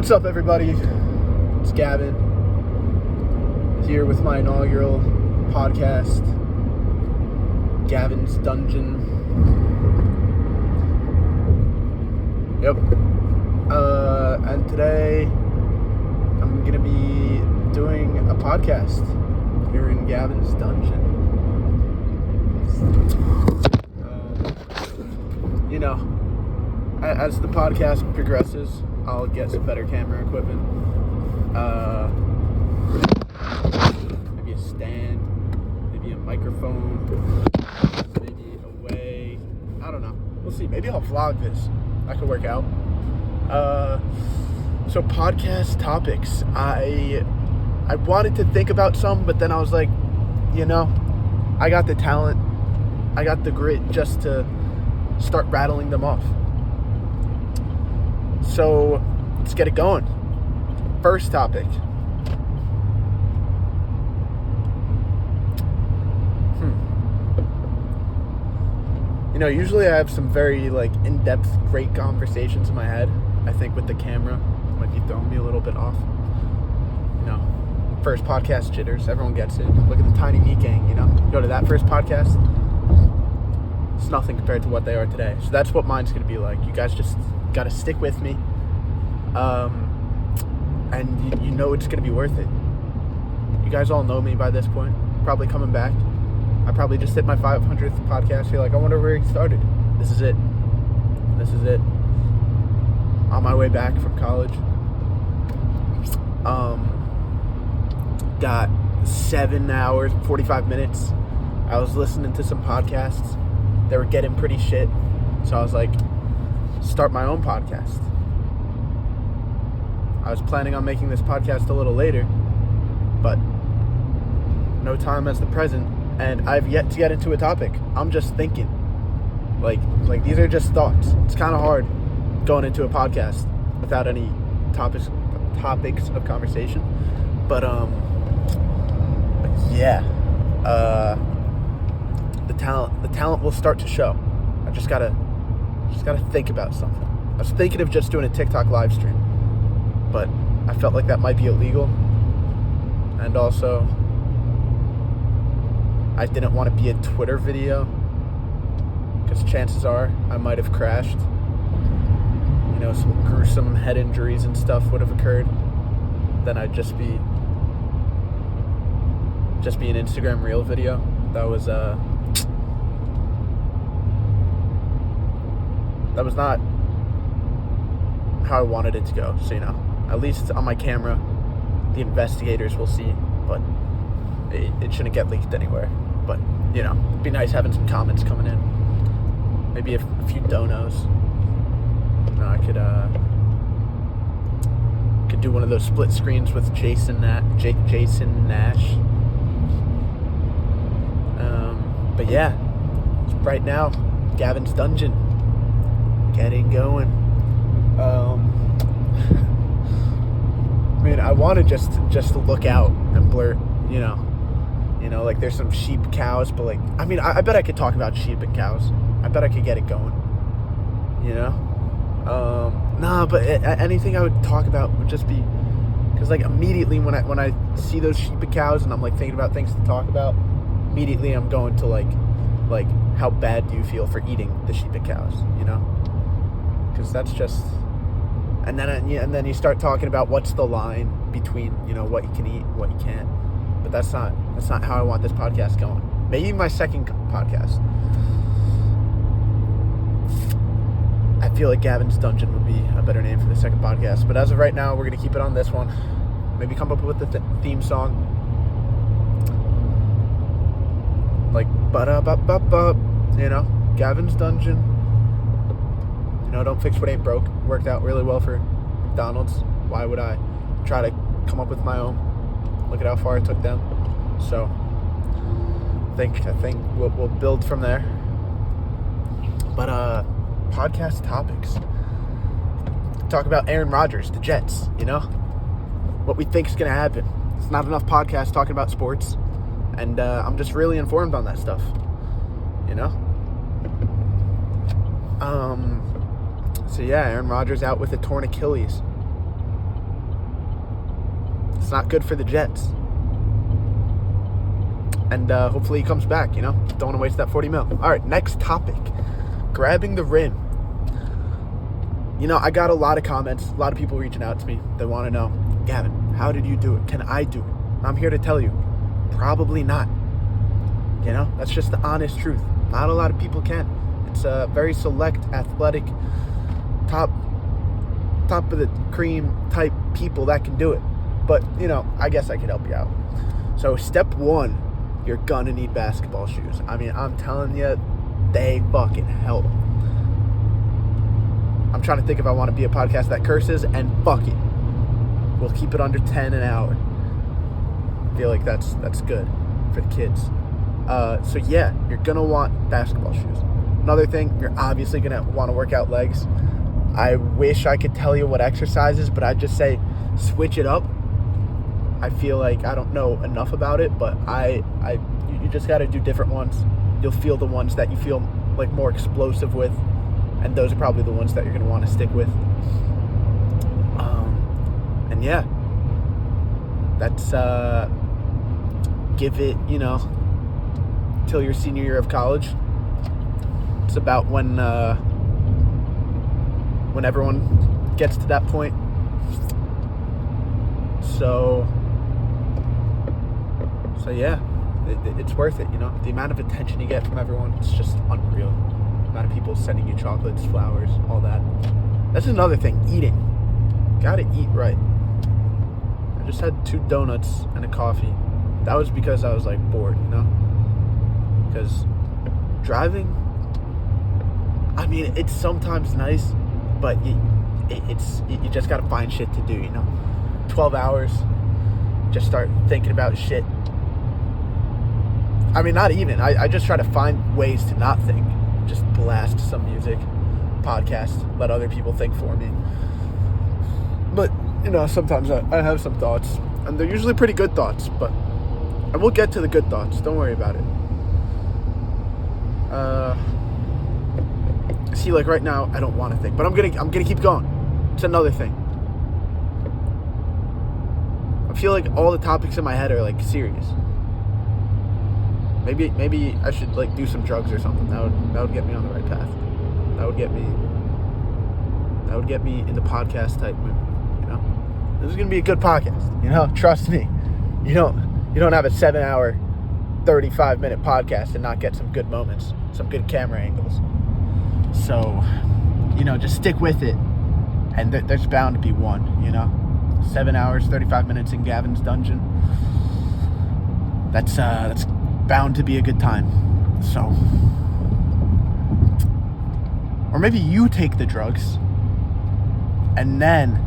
What's up, everybody? It's Gavin here with my inaugural podcast, Gavin's Dungeon. Yep. And today I'm going to be doing a podcast here in Gavin's Dungeon. As the podcast progresses, I'll get some better camera equipment. Maybe a stand, maybe a microphone, maybe a way. I don't know. We'll see. Maybe I'll vlog this. That could work out. So podcast topics. I wanted to think about some, but then I was like, I got the talent, I got the grit just to start rattling them off. So let's get it going. First topic. Usually I have some very in-depth, great conversations in my head. I think with the camera might be throwing me a little bit off. First podcast jitters. Everyone gets it. Look at the Tiny Meat Gang. Go to that first podcast. It's nothing compared to what they are today. So that's what mine's gonna be like. You guys just gotta stick with me. And it's gonna be worth it. You guys all know me by this point. Probably coming back. I probably just hit my 500th podcast. You're like, I wonder where he started. This is it. On my way back from college. Got 7 hours, 45 minutes. I was listening to some podcasts. They were getting pretty shit. So I was like, start my own podcast. I was planning on making this podcast a little later, but no time as the present, and I've yet to get into a topic. I'm just thinking. Like these are just thoughts. It's kind of hard going into a podcast without any topics of conversation. But yeah. The talent will start to show. I just gotta think about something. I was thinking of just doing a TikTok live stream, but I felt like that might be illegal, and also I didn't want to be a Twitter video because chances are I might have crashed. Some gruesome head injuries and stuff would have occurred. Then I'd just be an Instagram reel video. That was not how I wanted it to go. So, at least on my camera, the investigators will see, but it shouldn't get leaked anywhere. But, it'd be nice having some comments coming in. Maybe a few donos. I could do one of those split screens with Jason Nash. But yeah, right now, Gavin's Dungeon. Getting going. I want to just to look out and blurt, there's some sheep, cows, but I bet I could talk about sheep and cows. I bet I could get it going, but anything I would talk about would just be, because immediately when I see those sheep and cows and I'm thinking about things to talk about, immediately I'm going to how bad do you feel for eating the sheep and cows, because that's just, and then you start talking about what's the line between what you can eat and what you can't. But that's not how I want this podcast going. Maybe my second podcast. I feel like Gavin's Dungeon would be a better name for the second podcast, but as of right now, we're gonna keep it on this one. Maybe come up with the theme song, ba-da-ba-ba-ba, Gavin's Dungeon. Don't fix what ain't broke. Worked out really well for McDonald's. Why would I try to come up with my own? Look at how far it took them. So I think we'll build from there. But podcast topics. Talk about Aaron Rodgers, the Jets. What we think is gonna happen. It's not enough podcasts talking about sports, and I'm just really informed on that stuff. So yeah, Aaron Rodgers out with a torn Achilles. not good for the Jets. And hopefully he comes back, Don't want to waste that $40 million. All right, next topic. Grabbing the rim. I got a lot of comments, a lot of people reaching out to me. They want to know, Gavin, how did you do it? Can I do it? And I'm here to tell you, probably not. That's just the honest truth. Not a lot of people can. It's a very select, athletic, top of the cream type people that can do it. But, I guess I could help you out. So step one, you're gonna need basketball shoes. I mean, I'm telling you, they fucking help. I'm trying to think if I want to be a podcast that curses, and fuck it. We'll keep it under 10 an hour. I feel like that's good for the kids. So yeah, you're gonna want basketball shoes. Another thing, you're obviously gonna want to work out legs. I wish I could tell you what exercises, but I'd just say switch it up. I feel like I don't know enough about it, but you just got to do different ones. You'll feel the ones that you feel like more explosive with, and those are probably the ones that you're going to want to stick with. And yeah, that's give it, till your senior year of college. It's about when everyone gets to that point. So yeah, it's worth it, The amount of attention you get from everyone, it's just unreal. The amount of people sending you chocolates, flowers, all that. That's another thing, eating. Gotta eat right. I just had 2 donuts and a coffee. That was because I was, bored, Because driving, I mean, it's sometimes nice, but you just gotta find shit to do, 12 hours, just start thinking about shit. I mean, not even. I just try to find ways to not think. Just blast some music, podcast, let other people think for me. But, sometimes I have some thoughts, and they're usually pretty good thoughts, and we'll get to the good thoughts. Don't worry about it. See, right now, I don't want to think, but I'm gonna keep going. It's another thing. I feel like all the topics in my head are serious. Maybe I should do some drugs or something. That would get me on the right path. That would get me in the podcast type mood. This is gonna be a good podcast. Trust me. You don't have a 7-hour, 35-minute podcast and not get some good moments, some good camera angles. So, just stick with it, and there's bound to be one. 7 hours, 35 minutes in Gavin's dungeon. That's bound to be a good time. So, or maybe you take the drugs, and then,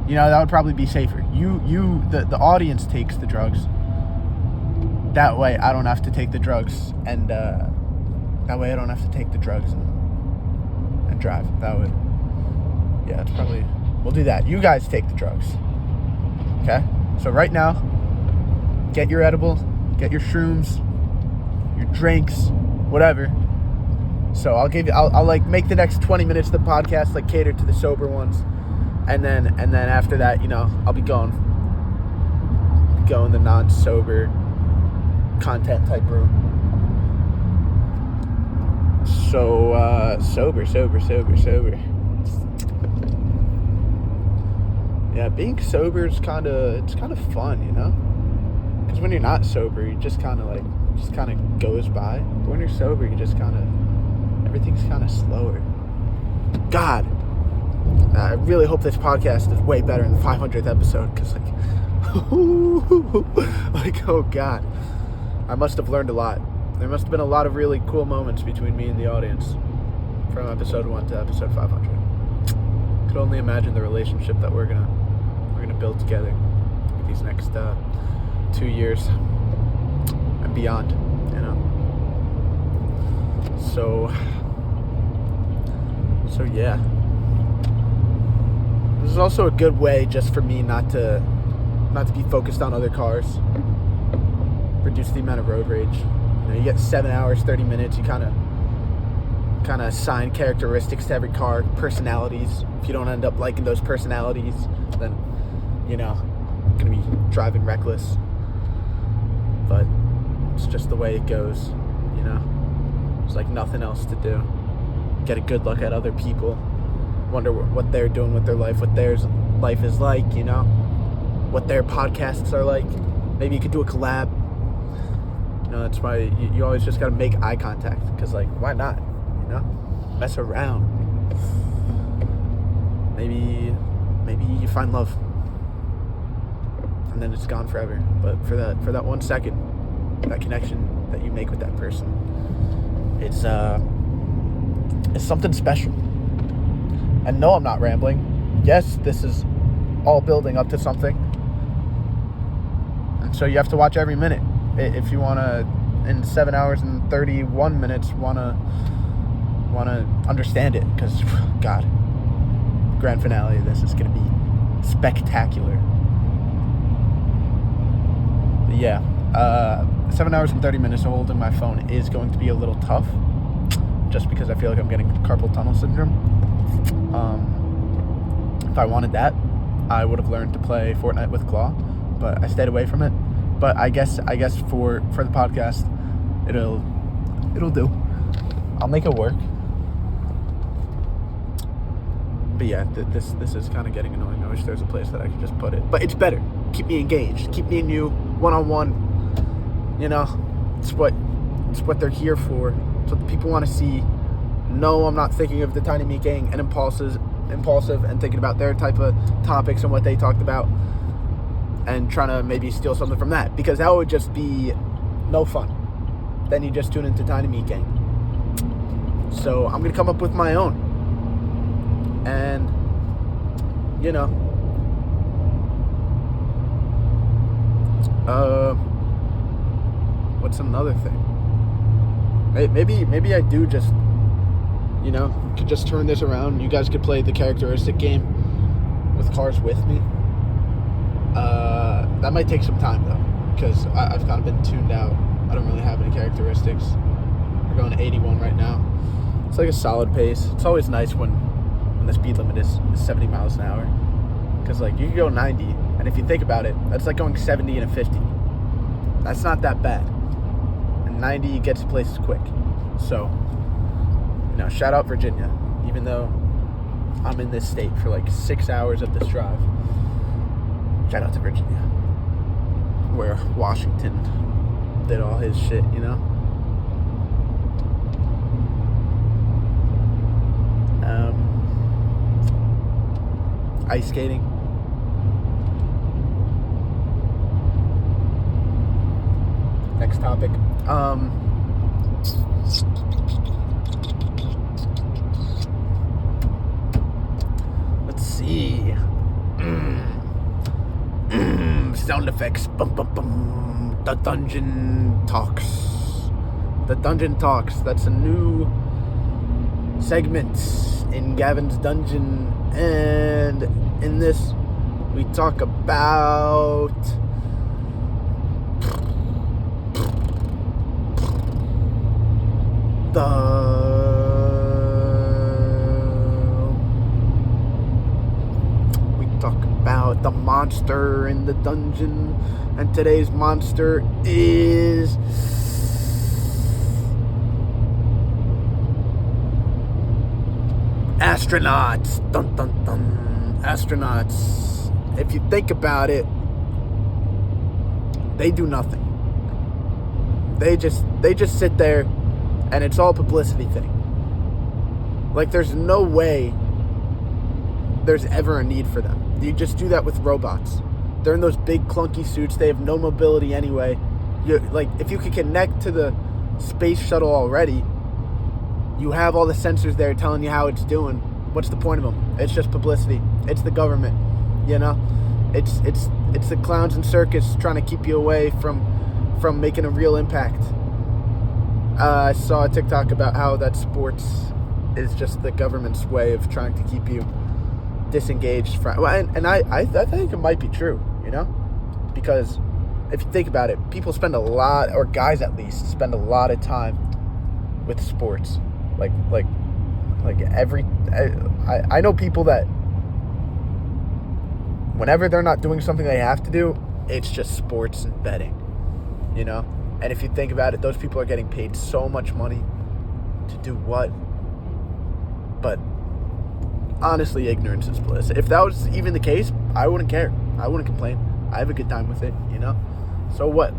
that would probably be safer. The audience takes the drugs. That way, I don't have to take the drugs, and that way I don't have to take the drugs and drive. That would, yeah, it's probably. We'll do that. You guys take the drugs. Okay? So right now, get your edible, get your shrooms, your drinks, whatever. So I'll make the next 20 minutes of the podcast cater to the sober ones. And then after that, I'll be going the non-sober content type room. So sober. Yeah, being sober is kind of fun, Because when you're not sober, you just kind of goes by. But when you're sober, you just everything's kind of slower. God, I really hope this podcast is way better in the 500th episode, because oh God, I must have learned a lot. There must have been a lot of really cool moments between me and the audience from episode 1 to episode 500. Could only imagine the relationship that we're gonna build together these next 2 years and beyond, So yeah. This is also a good way just for me not to be focused on other cars. Reduce the amount of road rage. You get 7 hours, 30 minutes. You kind of assign characteristics to every car, personalities. If you don't end up liking those personalities, then going to be driving reckless. But it's just the way it goes, you know? There's like nothing else to do. Get a good look at other people. Wonder what they're doing with their life, what their life is like, you know? What their podcasts are like. Maybe you could do a collab. You know, that's why you always just got to make eye contact. Because, like, why not? You know? Mess around. Maybe you find love. And then it's gone forever. But for that 1 second, that connection that you make with that person, it's something special. And no, I'm not rambling. Yes, this is all building up to something. And so you have to watch every minute. If you want to, in 7 hours and 31 minutes, want to understand it. Because, God, grand finale of this is going to be spectacular. But yeah, 7 hours and 30 minutes of holding my phone is going to be a little tough. Just because I feel like I'm getting carpal tunnel syndrome. If I wanted that, I would have learned to play Fortnite with Claw, but I stayed away from it. But I guess for the podcast, it'll do. I'll make it work. But yeah, this is kind of getting annoying. I wish there was a place that I could just put it. But it's better. Keep me engaged. Keep me and you one-on-one. You know, it's what they're here for. It's what the people want to see. No, I'm not thinking of the Tiny Meat Gang and impulsive and thinking about their type of topics and what they talked about and trying to maybe steal something from that, because that would just be no fun. Then you just tune into Tiny Meat Gang. So I'm going to come up with my own. And, you know, what's another thing? Maybe I do just, you know, could just turn this around. You guys could play the characteristic game with cars with me. That might take some time, though, because I've kind of been tuned out. I don't really have any characteristics. We're going to 81 right now. It's like a solid pace. It's always nice when the speed limit is 70 miles an hour. Because, like, you can go 90, and if you think about it, that's like going 70 and a 50. That's not that bad. And 90 gets places quick. So, you know, shout out Virginia. Even though I'm in this state for like 6 hours of this drive. Shout out to Virginia. Where Washington did all his shit, you know? Ice skating. Next topic. Let's see. Sound effects. Bum, bum, bum. The Dungeon Talks. The Dungeon Talks. That's a new segment in Gavin's Dungeon. And in this, we talk about the monster in the dungeon, and today's monster is astronauts. Dun dun dun. Astronauts. If you think about it, they do nothing. They just sit there, and it's all publicity thing. Like, there's no way there's ever a need for them. You just do that with robots. They're in those big clunky suits. They have no mobility anyway. Like, if you could connect to the space shuttle already, you have all the sensors there telling you how it's doing. What's the point of them? It's just publicity. It's the government, you know? It's the clowns and circus trying to keep you away from making a real impact. I saw a TikTok about how that sports is just the government's way of trying to keep you disengaged from. And I think it might be true, you know, because if you think about it, people spend a lot, or guys at least, spend a lot of time with sports. Like I know people that whenever they're not doing something they have to do, it's just sports and betting, you know? And if you think about it, those people are getting paid so much money to do what? But honestly, ignorance is bliss. If that was even the case, I wouldn't care. I wouldn't complain. I have a good time with it, you know? So what?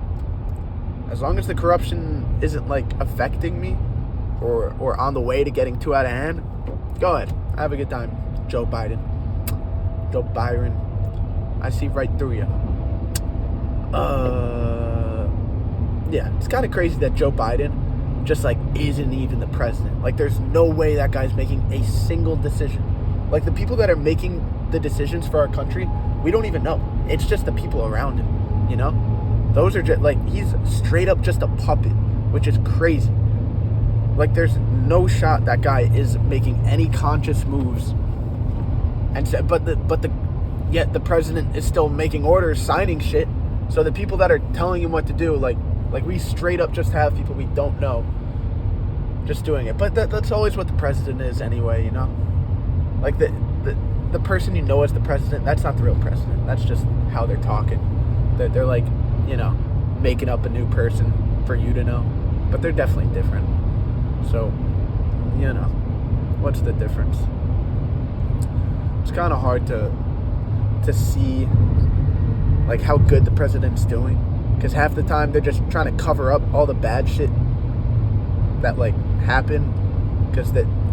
As long as the corruption isn't, like, affecting me or on the way to getting too out of hand, go ahead. Have a good time, Joe Biden. Joe Byron. I see right through you. Yeah, it's kind of crazy that Joe Biden just, like, isn't even the president. Like, there's no way that guy's making a single decision. Like, the people that are making the decisions for our country, we don't even know. It's just the people around him, you know? Those are just, like, he's straight up just a puppet, which is crazy. Like, there's no shot that guy is making any conscious moves. Yet the president is still making orders, signing shit. So the people that are telling him what to do, like we straight up just have people we don't know just doing it. But that's always what the president is anyway, you know? Like, the person you know as the president, that's not the real president. That's just how they're talking. They're like, you know, making up a new person for you to know. But they're definitely different. So, you know, what's the difference? It's kind of hard to see, like, how good the president's doing. Because half the time they're just trying to cover up all the bad shit that, like, happened.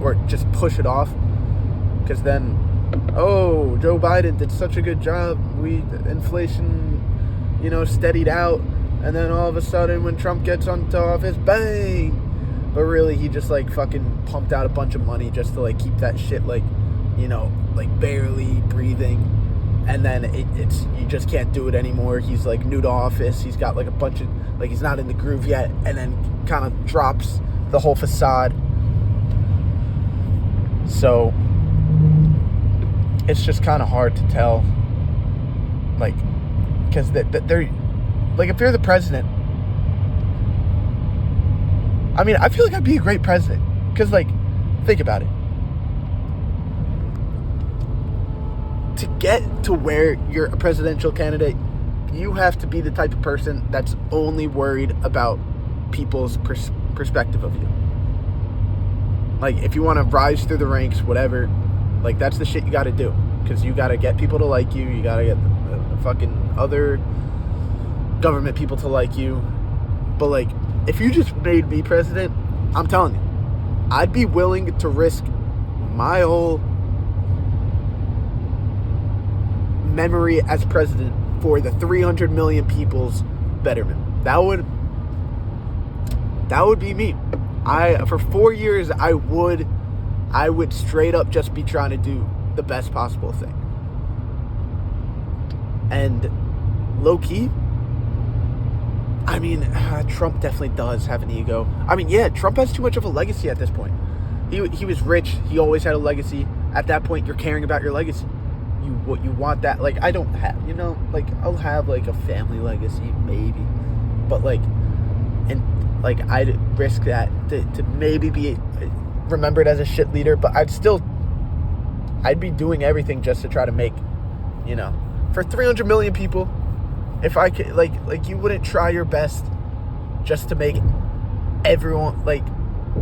Or just push it off. Because then, oh, Joe Biden did such a good job. Inflation, you know, steadied out. And then all of a sudden when Trump gets onto office, bang! But really, he just, like, fucking pumped out a bunch of money just to, like, keep that shit, like, you know, like, barely breathing. And then it's you just can't do it anymore. He's, like, new to office. He's got, like, a bunch of, like, he's not in the groove yet. And then kind of drops the whole facade. So it's just kind of hard to tell. Like, because they're, like, if you're the president, I mean, I feel like I'd be a great president. Because, like, think about it. To get to where you're a presidential candidate, you have to be the type of person that's only worried about people's perspective of you. Like, if you want to rise through the ranks, whatever, like, that's the shit you got to do. Because you got to get people to like you. You got to get the fucking other government people to like you. But, like, if you just made me president, I'm telling you, I'd be willing to risk my whole memory as president for the 300 million people's betterment. That would be me. For 4 years, I would straight up just be trying to do the best possible thing. And low key, I mean, Trump definitely does have an ego. I mean, yeah, Trump has too much of a legacy at this point. He was rich. He always had a legacy. At that point, you're caring about your legacy. You want that. Like, I don't have, you know, like, I'll have, like, a family legacy, maybe. But, like, and, like, I'd risk that to maybe be remembered as a shit leader. But I'd be doing everything just to try to make, you know, for 300 million people, if I could, like you wouldn't try your best just to make everyone, like,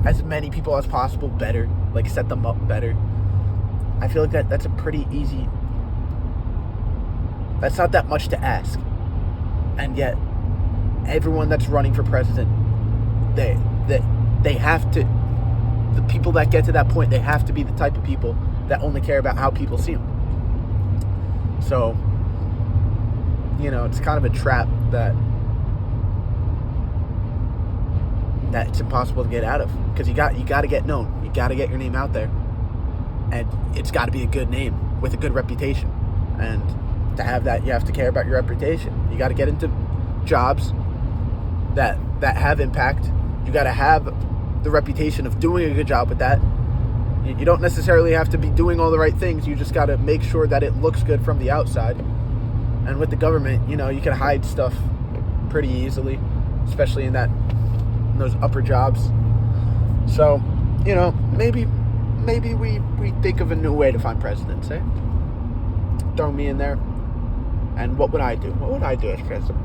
as many people as possible better, like, set them up better. I feel like that's a pretty easy, that's not that much to ask. And yet, everyone that's running for president, they have to, the people that get to that point, they have to be the type of people that only care about how people see them. So, you know, it's kind of a trap that it's impossible to get out of, because you got to get known. You got to get your name out there, and it's got to be a good name with a good reputation. And to have that, you have to care about your reputation. You got to get into jobs that have impact. You got to have the reputation of doing a good job with that. You don't necessarily have to be doing all the right things. You just got to make sure that it looks good from the outside. And with the government, you know, you can hide stuff pretty easily, especially in those upper jobs. So, you know, maybe we think of a new way to find presidents, eh? Throw me in there. And what would I do? What would I do as president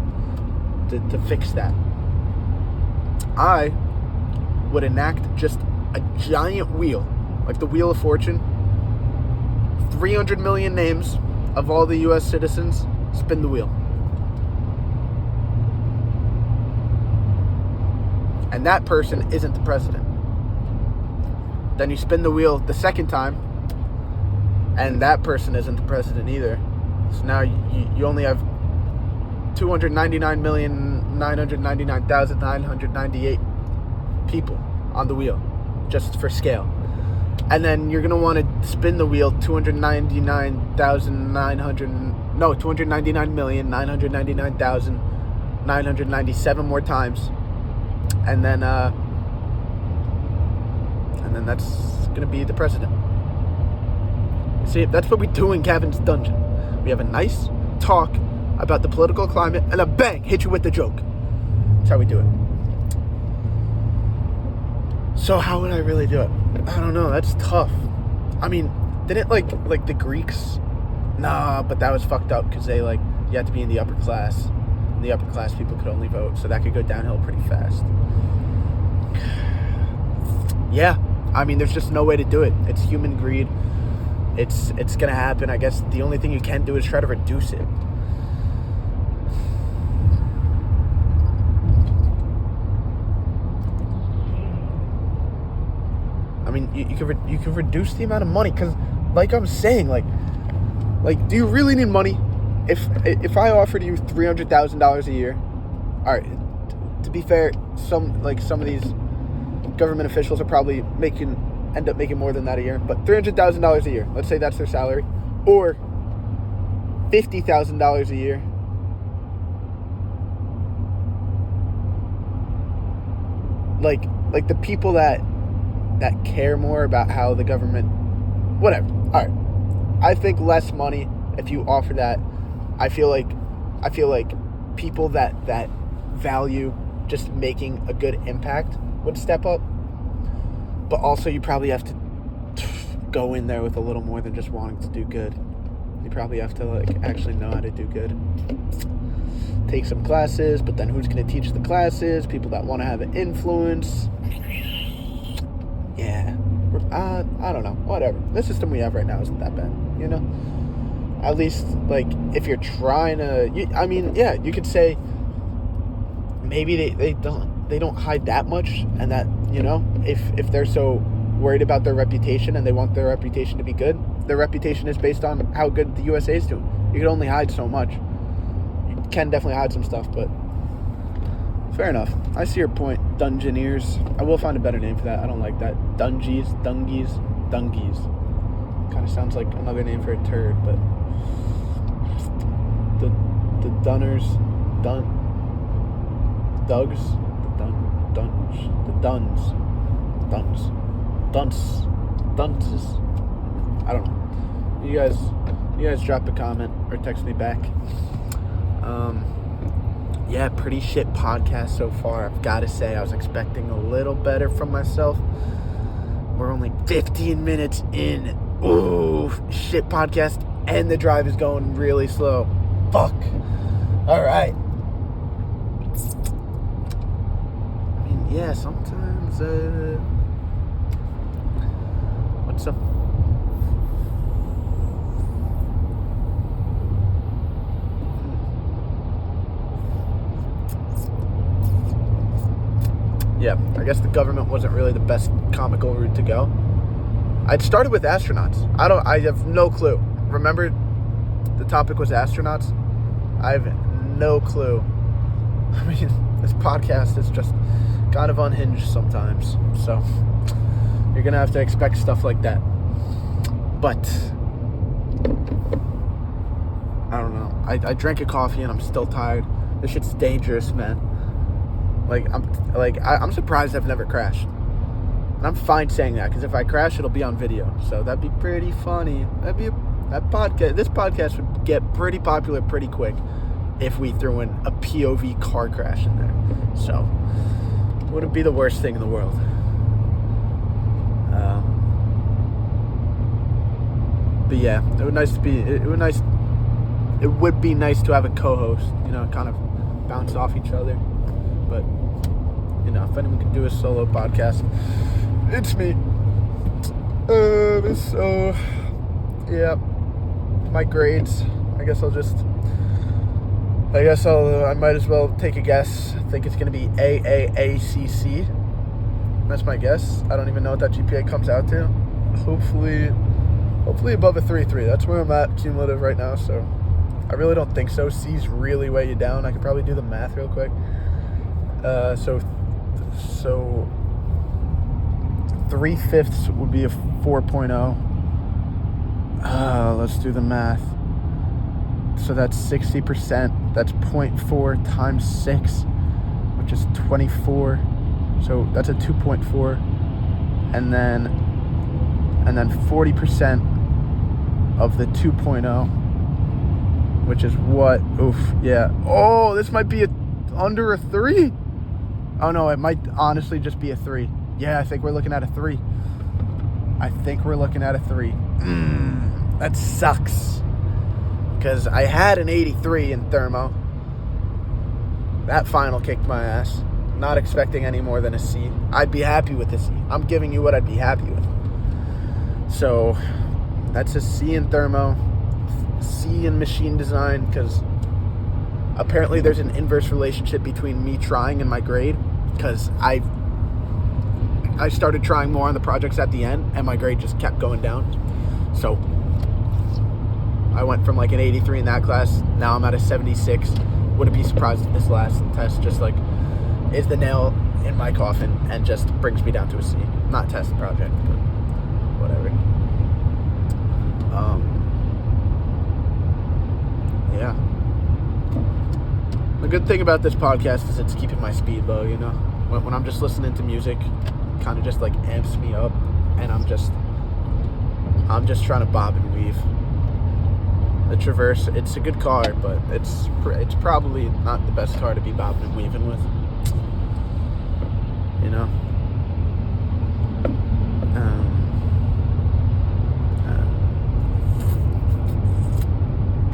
to fix that? I would enact just a giant wheel, like the Wheel of Fortune. 300 million names of all the U.S. citizens. Spin the wheel. And that person isn't the president. Then you spin the wheel the second time, and that person isn't the president either. So now you only have 299,999,998 people on the wheel, just for scale. And then you're going to want to spin the wheel 299,999,997 more times. And then that's going to be the president. See, that's what we do in Gavin's Dungeon. We have a nice talk about the political climate, and then bang, hit you with the joke. That's how we do it. So how would I really do it? I don't know. That's tough. I mean, didn't like the Greeks? Nah, but that was fucked up because they you had to be in the upper class. And the upper class people could only vote, so that could go downhill pretty fast. Yeah, I mean, there's just no way to do it. It's human greed. It's gonna happen. I guess the only thing you can do is try to reduce it. I mean, you can reduce the amount of money, because, like I'm saying, like, do you really need money? If I offered you $300,000 a year, all right. To be fair, some of these government officials are probably end up making more than that a year. But $300,000 a year, let's say that's their salary, or $50,000 a year. Like the people that care more about how the government, whatever. All right, I think less money if you offer that. I feel like people that value just making a good impact would step up. But also, you probably have to go in there with a little more than just wanting to do good. You probably have to actually know how to do good. Take some classes, but then who's going to teach the classes? People that want to have an influence. Yeah, I don't know. Whatever. The system we have right now isn't that bad, you know. At least, if you're trying to, you could say maybe they don't hide that much, and that, if they're so worried about their reputation and they want their reputation to be good, their reputation is based on how good the USA is doing. You can only hide so much. You can definitely hide some stuff, but fair enough. I see your point, Dungeoneers. I will find a better name for that. I don't like that. Dungies. Kind of sounds like another name for a turd, but the Dunners, Dugs, Dunces. I don't know. You guys drop a comment or text me back. Yeah, pretty shit podcast so far. I've got to say, I was expecting a little better from myself. We're only 15 minutes in. Ooh, shit podcast, and the drive is going really slow. Fuck. All right. I mean, yeah, sometimes, what's up? Yeah, I guess the government wasn't really the best comical route to go. I'd started with astronauts. I have no clue. Remember, the topic was astronauts? I have no clue. I mean, this podcast is just kind of unhinged sometimes. So, you're going to have to expect stuff like that. But, I don't know. I drank a coffee and I'm still tired. This shit's dangerous, man. I'm surprised I've never crashed. And I'm fine saying that, because if I crash, it'll be on video. So that'd be pretty funny. This podcast would get pretty popular pretty quick if we threw in a POV car crash in there. So it wouldn't be the worst thing in the world. But yeah, it would nice it would be nice to have a co-host, kind of bounce off each other. But, if anyone can do a solo podcast, it's me. So, yeah, my grades, I might as well take a guess. I think it's going to be AAACC. That's my guess. I don't even know what that GPA comes out to. Hopefully above a 3.3. That's where I'm at cumulative right now, so I really don't think so. C's really weigh you down. I could probably do the math real quick. So 3/5 would be a 4.0. Let's do the math. So that's 60%. That's 0.4 times 6, which is 24. So that's a 2.4. And then 40% of the 2.0, which is what? Oof, yeah. Oh, this might be under a 3. Oh, no, it might honestly just be a 3. Yeah, I think we're looking at a 3. That sucks. Because I had an 83 in thermo. That final kicked my ass. Not expecting any more than a C. I'd be happy with a C. I'm giving you what I'd be happy with. So, that's a C in thermo. C in machine design, because apparently there's an inverse relationship between me trying and my grade. Because I started trying more on the projects at the end, and my grade just kept going down. So, I went from like an 83 in that class. Now I'm at a 76. Wouldn't be surprised if this last test just like is the nail in my coffin and just brings me down to a C. Not test project, but whatever. Yeah. The good thing about this podcast is it's keeping my speed low, When I'm just listening to music, it kind of just like amps me up, and I'm just trying to bob and weave. The Traverse, it's a good car, but it's probably not the best car to be bobbing and weaving with.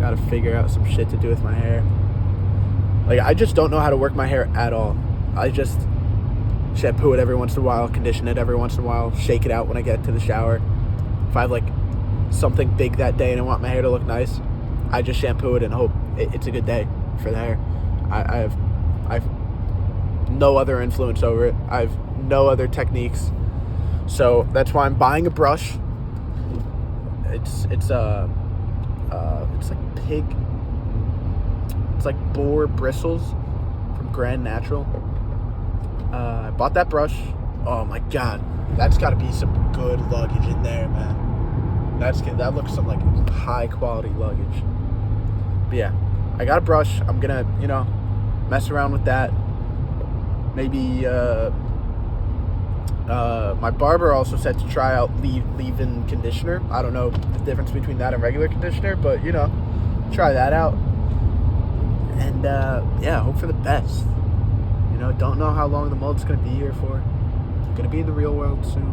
Gotta figure out some shit to do with my hair. Like, I just don't know how to work my hair at all. I just shampoo it every once in a while, condition it every once in a while, shake it out when I get to the shower. If I have like something big that day and I want my hair to look nice, I just shampoo it and hope it's a good day for the hair. I've no other influence over it. I've no other techniques. So that's why I'm buying a brush. It's like boar bristles from Grand Natural. I bought that brush. Oh my god, that's got to be some good luggage in there, man. That looks some like high quality luggage. But yeah, I got a brush. I'm gonna mess around with that. Maybe my barber also said to try out leave-in conditioner. I don't know the difference between that and regular conditioner, but try that out. And yeah, hope for the best. Don't know how long the mold's gonna be here for. It's gonna be in the real world soon.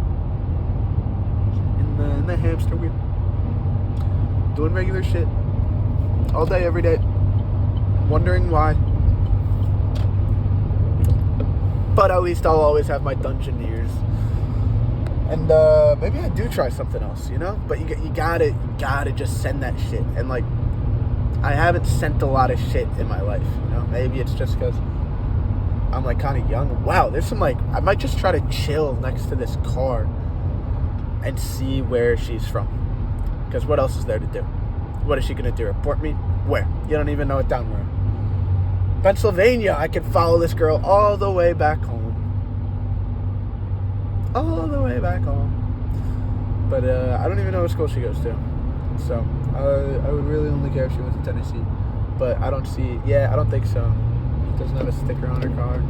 In the hamster wheel. Doing regular shit. All day, every day. Wondering why. But at least I'll always have my dungeon ears. And maybe I do try something else, But you gotta just send that shit. And like, I haven't sent a lot of shit in my life, Maybe it's just because I'm like kind of young. Wow, there's some like, I might just try to chill next to this car and see where she's from. Because what else is there to do? What is she gonna do? Report me? Where? You don't even know it down where. Pennsylvania. I could follow this girl all the way back home. All the way back home. But I don't even know what school she goes to. So I would really only care if she went to Tennessee. But I don't think so. She doesn't have a sticker on her car.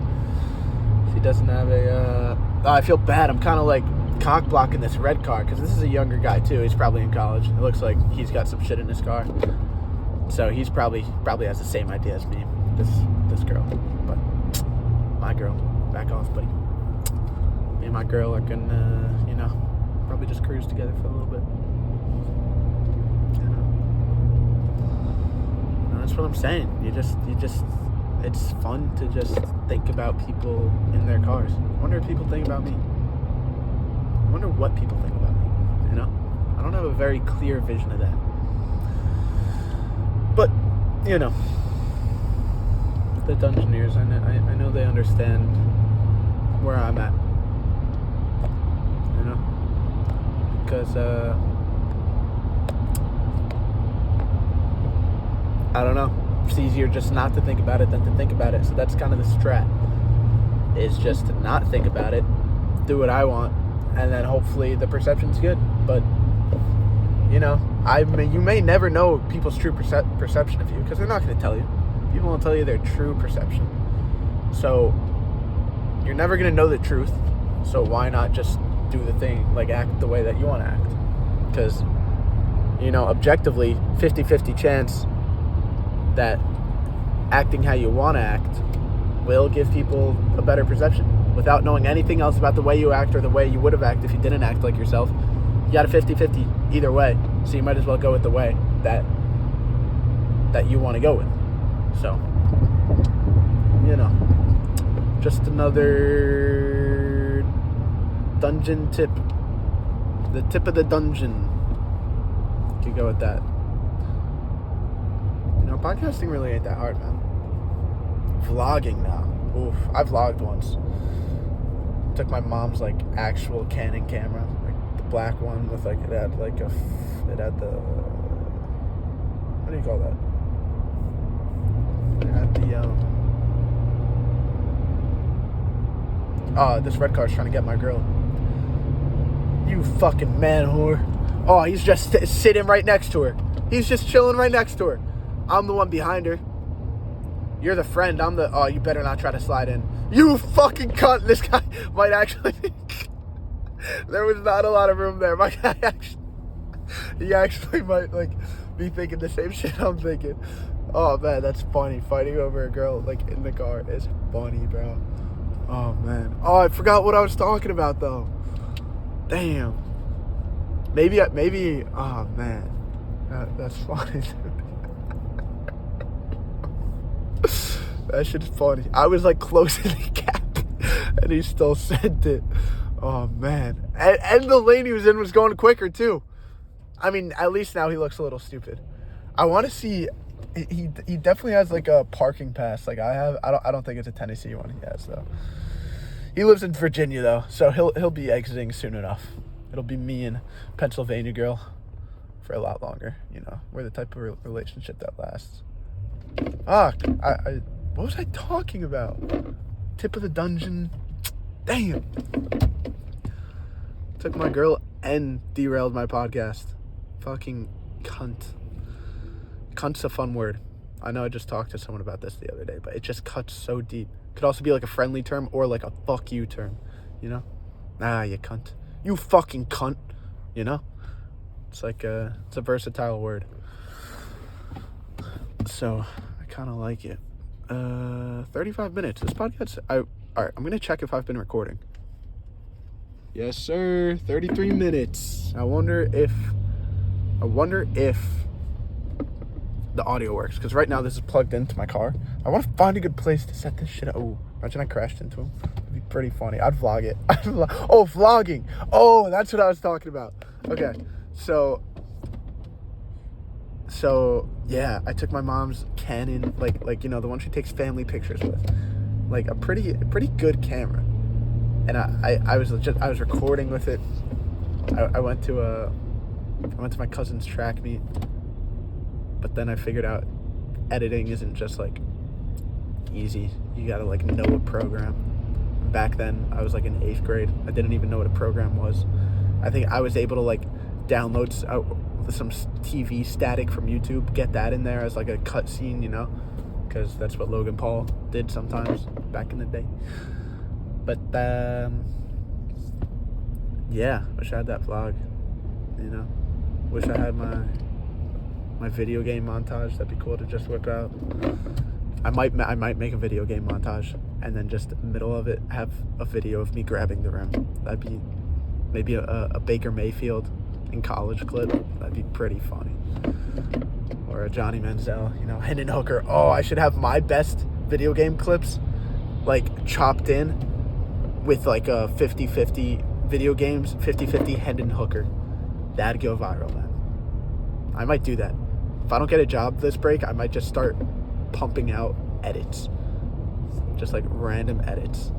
She doesn't have a I feel bad. I'm kind of like cock blocking this red car because this is a younger guy too. He's probably in college. It looks like he's got some shit in his car. So he's probably has the same idea as me. This girl. But my girl, back off, buddy. Me and my girl are gonna, probably just cruise together for a little bit. that's what I'm saying. You just, it's fun to just think about people in their cars. I wonder if people think about me. I wonder what people think about me, you know? I don't have a very clear vision of that. But, you know, the Dungeoneers, I know they understand where I'm at, you know? Because, I don't know. It's easier just not to think about it than to think about it. So that's kind of the strat, is just to not think about it, do what I want, and then hopefully the perception's good. But, you know, you may never know people's true perception of you, because they're not going to tell you. People won't tell you their true perception. So you're never going to know the truth. So why not just do the thing, like act the way that you want to act? Because, you know, objectively, 50-50 chance that acting how you want to act will give people a better perception. Without knowing anything else about the way you act or the way you would have acted if you didn't act like yourself, you got a 50-50 either way. So you might as well go with the way that you want to go with. So, you know, just another dungeon tip. The tip of the dungeon. You could go with that. You know, podcasting really ain't that hard, man. Vlogging now. Oof, I vlogged once. Took my mom's, like, actual Canon camera. Like, the black one with, like, it had the... What do you call that? It had the, this red car's trying to get my girl. You fucking man whore. Oh, he's just sitting right next to her. He's just chilling right next to her. I'm the one behind her. You're the friend. I'm the... Oh, you better not try to slide in. You fucking cunt. This guy might actually... There was not a lot of room there. My guy actually... He actually might, like, be thinking the same shit I'm thinking. Oh, man, that's funny. Fighting over a girl, like, in the car is funny, bro. Oh, man. Oh, I forgot what I was talking about, though. Damn. Maybe... Oh, man. That's funny, dude. That shit's funny. I was like closing the gap and he still sent it. Oh man. And the lane he was in was going quicker too. I mean, at least now he looks a little stupid. I want to see. He definitely has like a parking pass like I have. I don't think it's a Tennessee one he has though. He lives in Virginia though, so he'll be exiting soon enough. It'll be me and Pennsylvania girl for a lot longer. You know, we're the type of relationship that lasts. Fuck. What was I talking about? Tip of the dungeon. Damn. Took my girl and derailed my podcast. Fucking cunt. Cunt's a fun word. I know I just talked to someone about this the other day, but it just cuts so deep. Could also be like a friendly term or like a fuck you term. You know? Ah, you cunt. You fucking cunt. You know? It's like it's a versatile word. So, I kind of like it. 35 minutes. This podcast, all right, I'm going to check if I've been recording. Yes, sir. 33 minutes. I wonder if the audio works. Because right now this is plugged into my car. I want to find a good place to set this shit up. Oh, imagine I crashed into him. It'd be pretty funny. I'd vlog it. Oh, vlogging. Oh, that's what I was talking about. Okay, so yeah, I took my mom's Canon, like you know, the one she takes family pictures with, like a pretty good camera, and I was recording with it. I went to my cousin's track meet, but then I figured out editing isn't just like easy. You gotta like know a program. Back then, I was like in 8th grade. I didn't even know what a program was. I think I was able to like download some TV static from YouTube, get that in there as like a cut scene, you know, because that's what Logan Paul did sometimes back in the day. But yeah, wish I had that vlog, you know. Wish I had my video game montage. That'd be cool to just whip out. I might make a video game montage and then just in the middle of it have a video of me grabbing the rim. That'd be maybe a Baker Mayfield in college clip. That'd be pretty funny. or a Johnny Manziel, you know, Hendon Hooker. Oh, I should have my best video game clips, like, chopped in with, like, a 50-50 video games, 50-50 Hendon Hooker. That'd go viral, man. I might do that. If I don't get a job this break, I might just start pumping out edits. Just, like, random edits.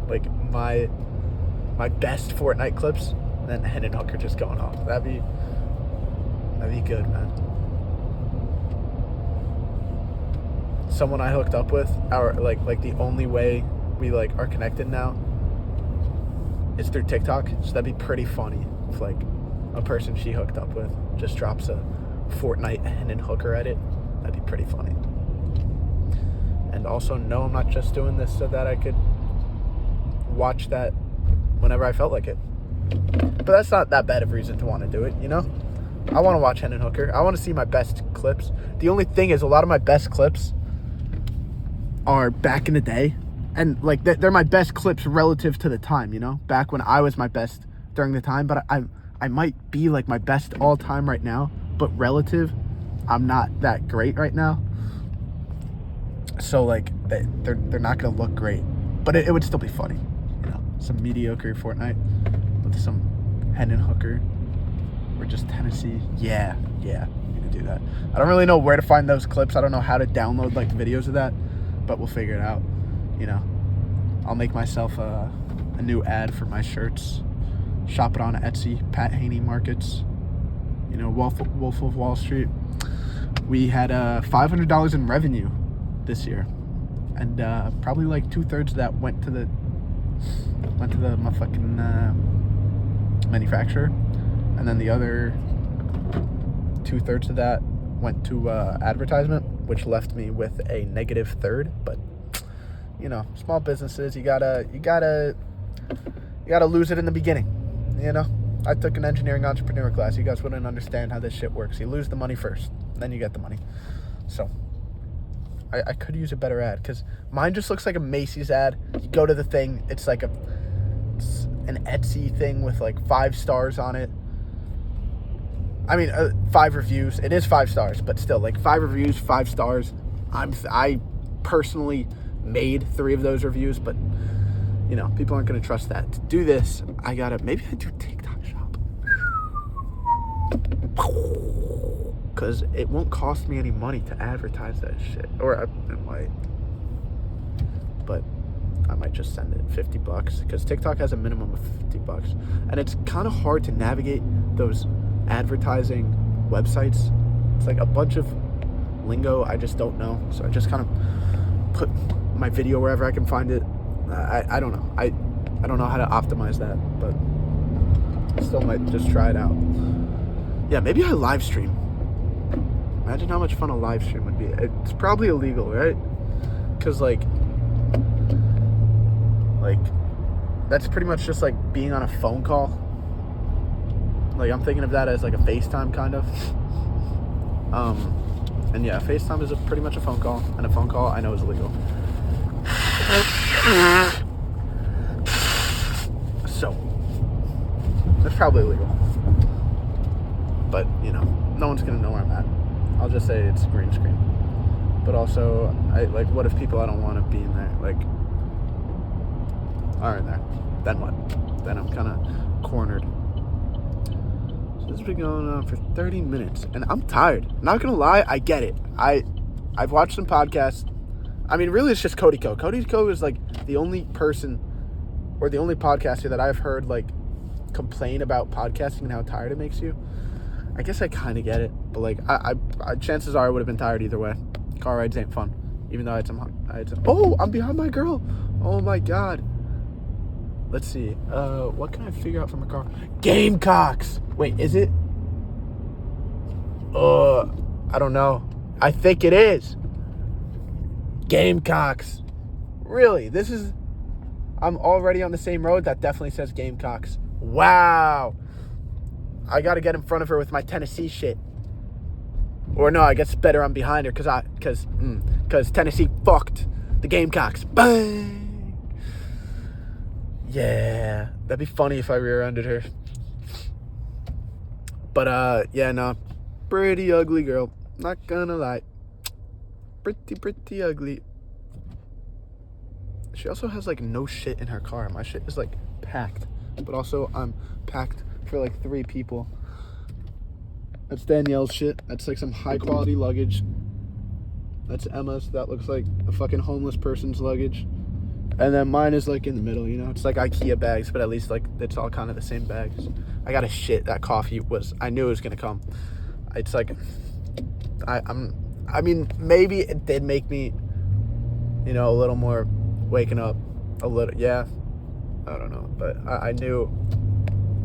Like, my best Fortnite clips, and then Hendon Hooker just going off. That'd be good, man. Someone I hooked up with, like the only way we like are connected now is through TikTok. So that'd be pretty funny if like a person she hooked up with just drops a Fortnite Hendon Hooker edit. That'd be pretty funny. And also, no, I'm not just doing this so that I could watch that whenever I felt like it. But that's not that bad of a reason to want to do it, you know? I want to watch Hendon Hooker. I want to see my best clips. The only thing is, a lot of my best clips are back in the day. And, like, they're my best clips relative to the time, you know? Back when I was my best during the time. But I might be, like, my best all-time right now. But relative, I'm not that great right now. So, like, they're not going to look great. But it would still be funny, you know? Some mediocre Fortnite with some Hendon Hooker. Or just Tennessee. Yeah, I'm gonna do that. I don't really know where to find those clips. I don't know how to download like videos of that, but we'll figure it out. You know, I'll make myself a new ad for my shirts. Shop it on Etsy, Pat Haney Markets. You know, Wolf of Wall Street. We had $500 in revenue this year, and probably like 2/3 of that went to the motherfucking manufacturer. And then the other 2/3 of that went to advertisement, which left me with a -1/3. But you know, small businesses, you gotta lose it in the beginning. You know, I took an engineering entrepreneur class. You guys wouldn't understand how this shit works. You lose the money first, then you get the money. So I could use a better ad, because mine just looks like a Macy's ad. You go to the thing, it's like an Etsy thing with like 5 stars on it. I mean, 5 reviews. It is 5 stars, but still, like 5 reviews, 5 stars. I personally made 3 of those reviews, but you know, people aren't going to trust that. To do this, maybe I do TikTok shop. Because it won't cost me any money to advertise that shit. Or it might. But I might just send it $50, because TikTok has a minimum of $50. And it's kind of hard to navigate those advertising websites. It's like a bunch of lingo I just don't know, so I just kind of put my video wherever I can find it. I don't know. I don't know how to optimize that, but I still might just try it out. Yeah, maybe I live stream. Imagine how much fun a live stream would be. It's probably illegal, right? Because like that's pretty much just like being on a phone call. Like, I'm thinking of that as like a FaceTime kind of. And yeah, FaceTime is pretty much a phone call, and a phone call I know is illegal. So that's probably illegal. But you know, no one's gonna know where I'm at. I'll just say it's green screen. But also, what if people I don't want to be in there are in there? Then what? Then I'm kind of cornered. This has been going on for 30 minutes, and I'm tired. Not gonna lie, I get it. I've watched some podcasts. I mean, really, it's just Cody Co. Cody Co is like the only person or the only podcaster that I've heard like complain about podcasting and how tired it makes you. I guess I kind of get it, but like, I chances are I would have been tired either way. Car rides ain't fun, even though I had some. Oh, I'm behind my girl. Oh my god. Let's see. What can I figure out from a car? Gamecocks. Wait, is it? I don't know. I think it is. Gamecocks. Really? I'm already on the same road. That definitely says Gamecocks. Wow. I got to get in front of her with my Tennessee shit. Or no, I guess better I'm behind her because Tennessee fucked the Gamecocks. Bang. Yeah, that'd be funny if I rear-ended her. But yeah, no, pretty ugly girl. Not gonna lie. Pretty ugly. She also has like no shit in her car. My shit is like packed. But also I'm packed for like 3 people. That's Danielle's shit. That's like some high quality luggage. That's Emma's. That looks like a fucking homeless person's luggage. And then mine is like in the middle, you know? It's like IKEA bags, but at least like it's all kind of the same bags. I got a shit. That coffee was, I knew it was gonna come. It's like, I mean, maybe it did make me, you know, a little more waking up a little. Yeah, I don't know. But I knew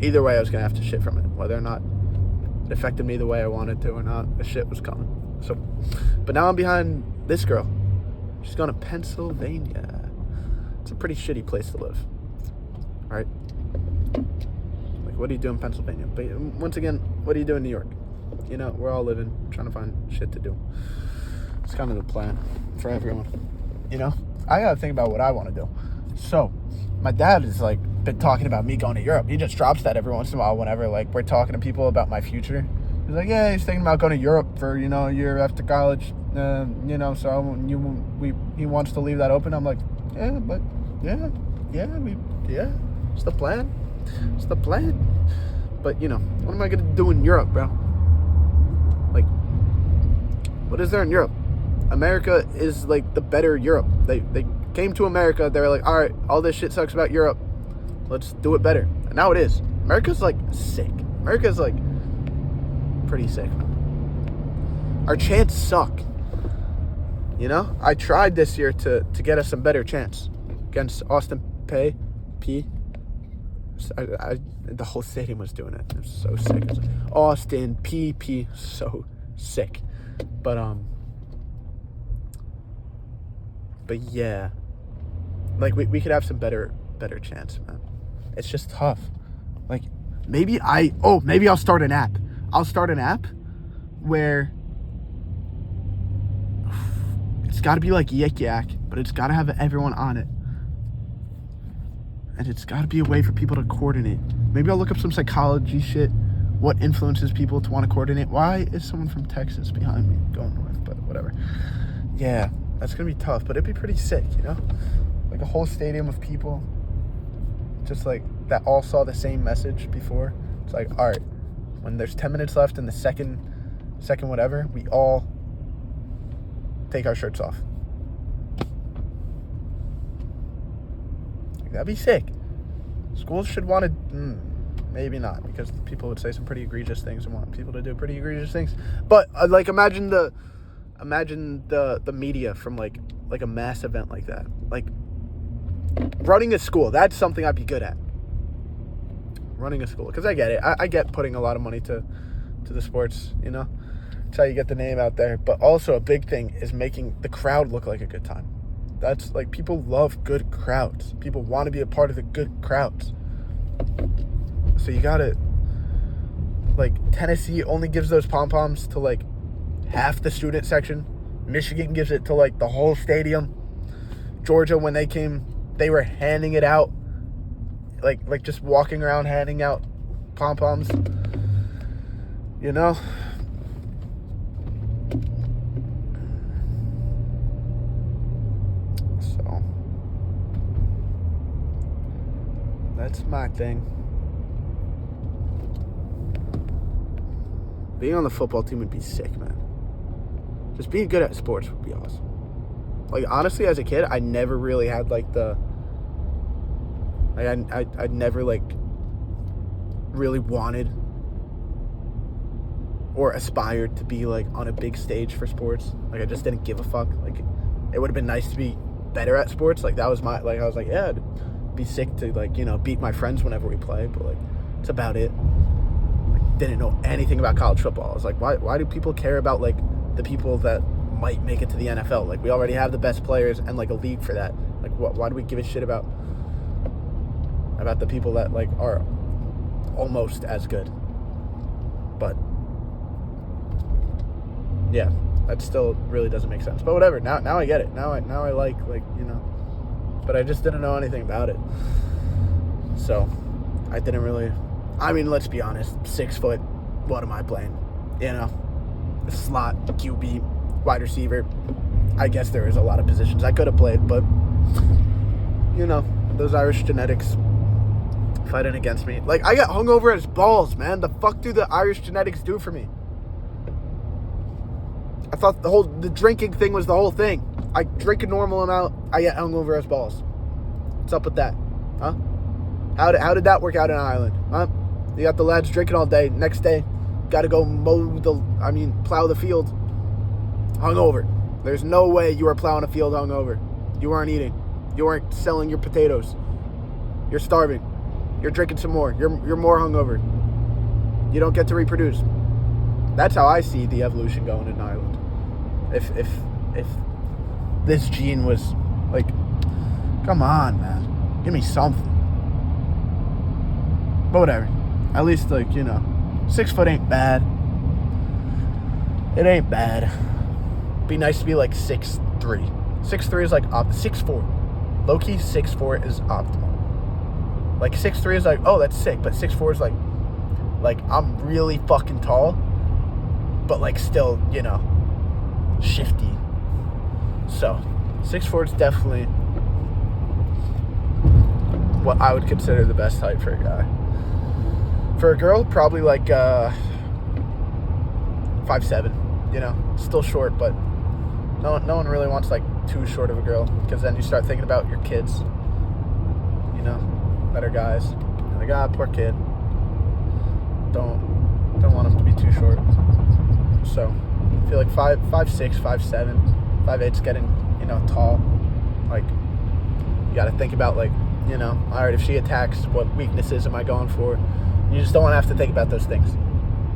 either way I was gonna have to shit from it. Whether or not it affected me the way I wanted to or not, the shit was coming. So, but now I'm behind this girl. She's going to Pennsylvania. It's a pretty shitty place to live. All right? Like, what do you do in Pennsylvania? But once again, what do you do in New York? You know, we're all living, trying to find shit to do. It's kind of the plan for everyone. You know? I got to think about what I want to do. So, my dad is, like, been talking about me going to Europe. He just drops that every once in a while whenever, like, we're talking to people about my future. He's like, yeah, he's thinking about going to Europe for, you know, a year after college. You know, so he wants to leave that open. I'm like, yeah, it's the plan. It's the plan. But, you know, what am I going to do in Europe, bro? Like, what is there in Europe? America is, like, the better Europe. They came to America. They were like, all right, all this shit sucks about Europe. Let's do it better. And now it is. America's, like, sick. America's, like, pretty sick. Our chants suck. You know? I tried this year to get us some better chants. Against Austin P. The whole stadium was doing it. It was so sick. It was like, Austin P. So sick. But yeah. Like, we could have some better chants, man. It's just tough. Like, maybe I'll start an app. I'll start an app where it's got to be like Yik Yak, but it's got to have everyone on it. And it's got to be a way for people to coordinate. Maybe I'll look up some psychology shit. What influences people to want to coordinate? Why is someone from Texas behind me going north? But whatever. Yeah, that's going to be tough, but it'd be pretty sick, you know? Like a whole stadium of people just like that all saw the same message before. It's like, all right, when there's 10 minutes left in the second whatever, we all take our shirts off. Like, that'd be sick. Schools should want to, maybe not, because people would say some pretty egregious things and want people to do pretty egregious things. But like, imagine the media from like a mass event like that. Like, running a school, that's something I'd be good at. Running a school, because I get it. I get putting a lot of money to the sports, you know? That's how you get the name out there. But also a big thing is making the crowd look like a good time. That's like, people love good crowds. People want to be a part of the good crowds. So you gotta, like, Tennessee only gives those pom-poms to like half the student section. Michigan gives it to like the whole stadium. Georgia, when they came, they were handing it out. Like just walking around handing out pom-poms. You know? So that's my thing. Being on the football team would be sick, man. Just being good at sports would be awesome. Like, honestly, as a kid, I never really had like I never like really wanted or aspired to be like on a big stage for sports. Like, I just didn't give a fuck. Like, it would have been nice to be better at sports. Like, that was my, like, I was like, yeah, it'd be sick to, like, you know, beat my friends whenever we play, but like, it's about it. Like, didn't know anything about college football. I was like, why do people care about like the people that might make it to the NFL? Like, we already have the best players and like a league for that. Like, why do we give a shit about the people that like are almost as good? But yeah, that still really doesn't make sense. But whatever. Now I get it. Now I like, you know. But I just didn't know anything about it. So I didn't really. I mean, let's be honest. 6 foot. What am I playing? You know. slot, QB, wide receiver. I guess there is a lot of positions I could have played, but, you know, those Irish genetics fighting against me. Like, I got hungover as balls, man. The fuck do the Irish genetics do for me? I thought the drinking thing was the whole thing. I drink a normal amount, I get hungover as balls. What's up with that? Huh? How did that work out in Ireland? Huh? You got the lads drinking all day. Next day, got to go plow the field. Hungover. There's no way you are plowing a field hungover. You aren't eating. You aren't selling your potatoes. You're starving. You're drinking some more. You're more hungover. You don't get to reproduce. That's how I see the evolution going in Ireland. If this gene was like, come on, man, give me something. But whatever. At least, like, you know, 6 foot ain't bad. It ain't bad. Be nice to be like 6'3". 6'3" is like 6'4". Low key 6'4" is optimal. Like 6'3" is like, oh, that's sick. But 6'4" is like I'm really fucking tall, but like still, you know, shifty. So 6'4" is definitely what I would consider the best height for a guy. For a girl, probably like 5'7", you know, still short, but no one really wants like too short of a girl, because then you start thinking about your kids, you know, that are guys. You're like, ah, poor kid. Don't want him to be too short. So I feel like 5'6", 5'7", 5'8's getting, you know, tall. Like, you got to think about, like, you know, all right, if she attacks, what weaknesses am I going for? You just don't want to have to think about those things.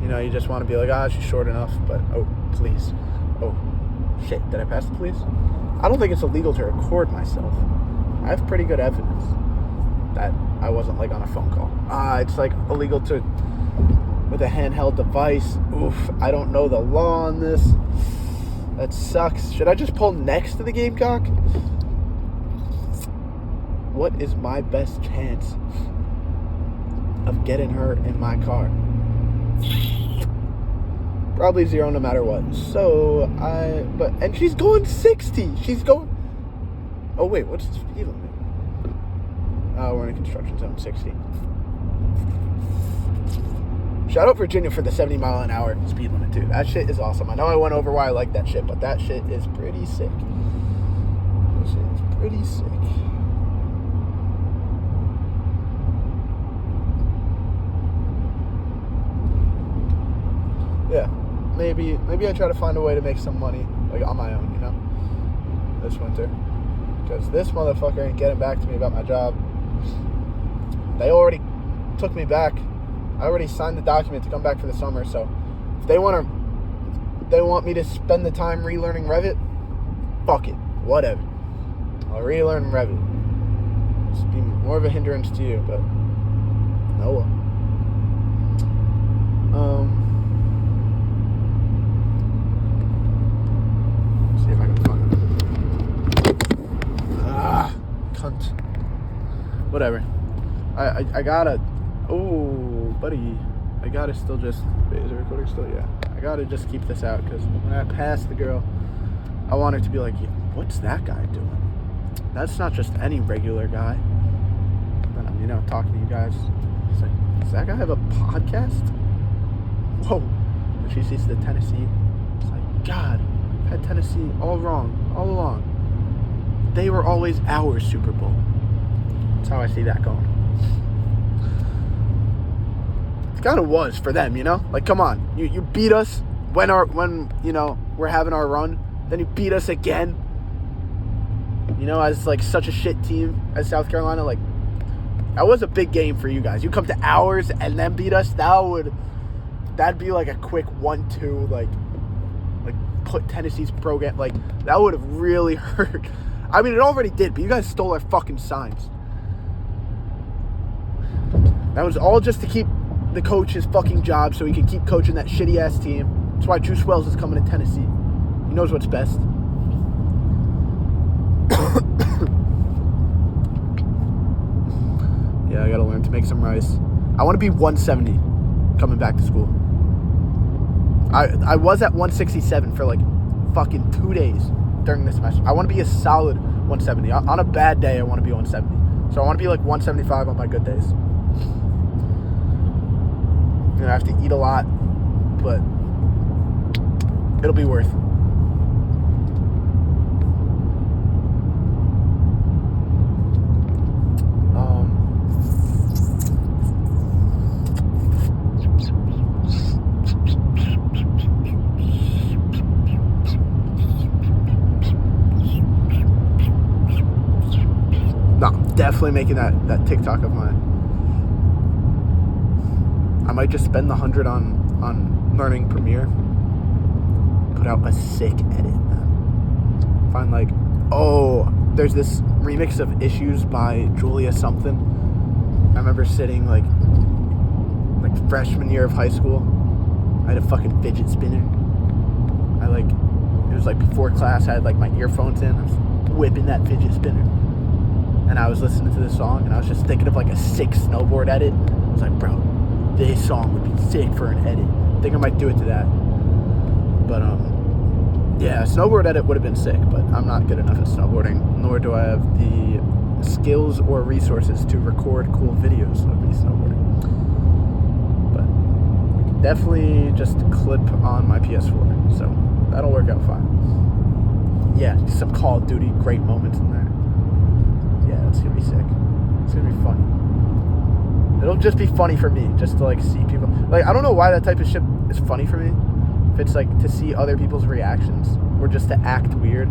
You know, you just want to be like, she's short enough, but, oh, please. Oh, shit, did I pass the police? I don't think it's illegal to record myself. I have pretty good evidence that I wasn't, like, on a phone call. It's, like, illegal to, with a handheld device. Oof, I don't know the law on this. That sucks. Should I just pull next to the Gamecock? What is my best chance of getting her in my car? Probably 0 no matter what. So, and she's going 60. She's going, oh wait, what's the speed limit? We're in a construction zone, 60. Shout out Virginia for the 70 mile an hour speed limit too. That shit is awesome. I know I went over why I like that shit, but that shit is pretty sick. That shit is pretty sick. Yeah, maybe I try to find a way to make some money, like, on my own, you know, this winter, because this motherfucker ain't getting back to me about my job. They already took me back. I already signed the document to come back for the summer, so if they want me to spend the time relearning Revit, fuck it, whatever. I'll relearn Revit. It's be more of a hindrance to you, but oh well. See if I can find it. Cunt. Whatever. I gotta. Oh, buddy. I gotta still just. Wait, is the recording still? Yeah. I gotta just keep this out, because when I pass the girl, I want her to be like, yeah, what's that guy doing? That's not just any regular guy. Then I'm, you know, talking to you guys. It's like, does that guy have a podcast? Whoa. And she sees the Tennessee. It's like, God, I've had Tennessee all wrong, all along. They were always our Super Bowl. That's how I see that going. It kind of was for them, you know? Like, come on. You beat us when you know, we're having our run. Then you beat us again. You know, as, like, such a shit team as South Carolina. Like, that was a big game for you guys. You come to ours and then beat us. That'd be like a quick 1-2, like put Tennessee's program. Like, that would have really hurt. I mean, it already did, but you guys stole our fucking signs. That was all just to keep the coach his fucking job so he could keep coaching that shitty-ass team. That's why Juice Wells is coming to Tennessee. He knows what's best. Yeah, I gotta learn to make some rice. I want to be 170 coming back to school. I was at 167 for like fucking 2 days during this semester. I want to be a solid 170. On a bad day, I want to be 170. So I want to be like 175 on my good days. You know, I have to eat a lot, but it'll be worth. No, I'm definitely making that TikTok of mine. I might just spend the 100 on learning Premiere. Put out a sick edit, man. Find like, there's this remix of Issues by Julia something. I remember sitting like freshman year of high school. I had a fucking fidget spinner. It was like before class, I had like my earphones in. I was whipping that fidget spinner. And I was listening to this song, and I was just thinking of like a sick snowboard edit. I was like, bro, this song would be sick for an edit. I think I might do it to that. But yeah, snowboard edit would have been sick, but I'm not good enough at snowboarding, nor do I have the skills or resources to record cool videos of me snowboarding. But I can definitely just clip on my PS4, so that'll work out fine. Yeah, some Call of Duty, great moments in there. Yeah, it's gonna be sick. It's gonna be funny. It'll just be funny for me, just to like see people. Like, I don't know why that type of shit is funny for me. If it's like to see other people's reactions, or just to act weird,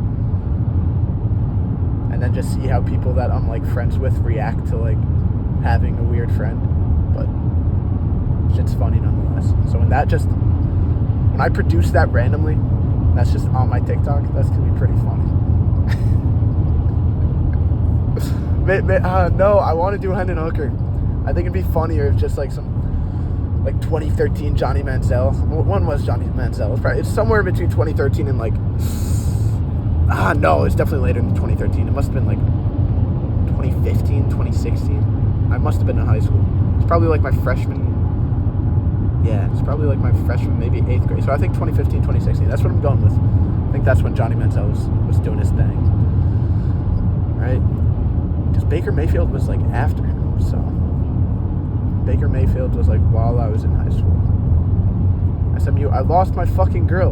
and then just see how people that I'm like friends with react to like having a weird friend. But shit's funny nonetheless. So when I produce that randomly, that's just on my TikTok, that's gonna be pretty funny. No, I want to do Hendon Hooker. I think it'd be funnier if just like some like 2013 Johnny Manziel. When was Johnny Manziel? It's somewhere between 2013 and like no, it's definitely later than 2013. It must have been like 2015, 2016. I must have been in high school. It's probably like my freshman. Yeah, it's probably like my freshman, maybe 8th grade. So I think 2015, 2016. That's what I'm going with. I think that's when Johnny Manziel was doing his thing. Right? Because Baker Mayfield was like after him, so Baker Mayfield was like while I was in high school. SMU, I lost my fucking girl.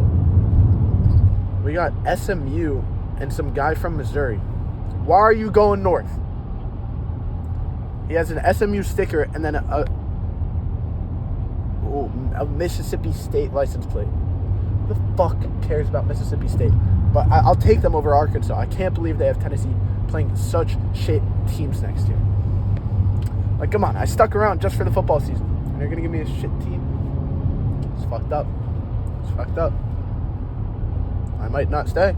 We got SMU and some guy from Missouri. Why are you going north? He has an SMU sticker and then a Mississippi State license plate. Who the fuck cares about Mississippi State? But I'll take them over Arkansas. I can't believe they have Tennessee playing such shit teams next year. Like, come on, I stuck around just for the football season, and they're gonna give me a shit team? It's fucked up. It's fucked up. I might not stay.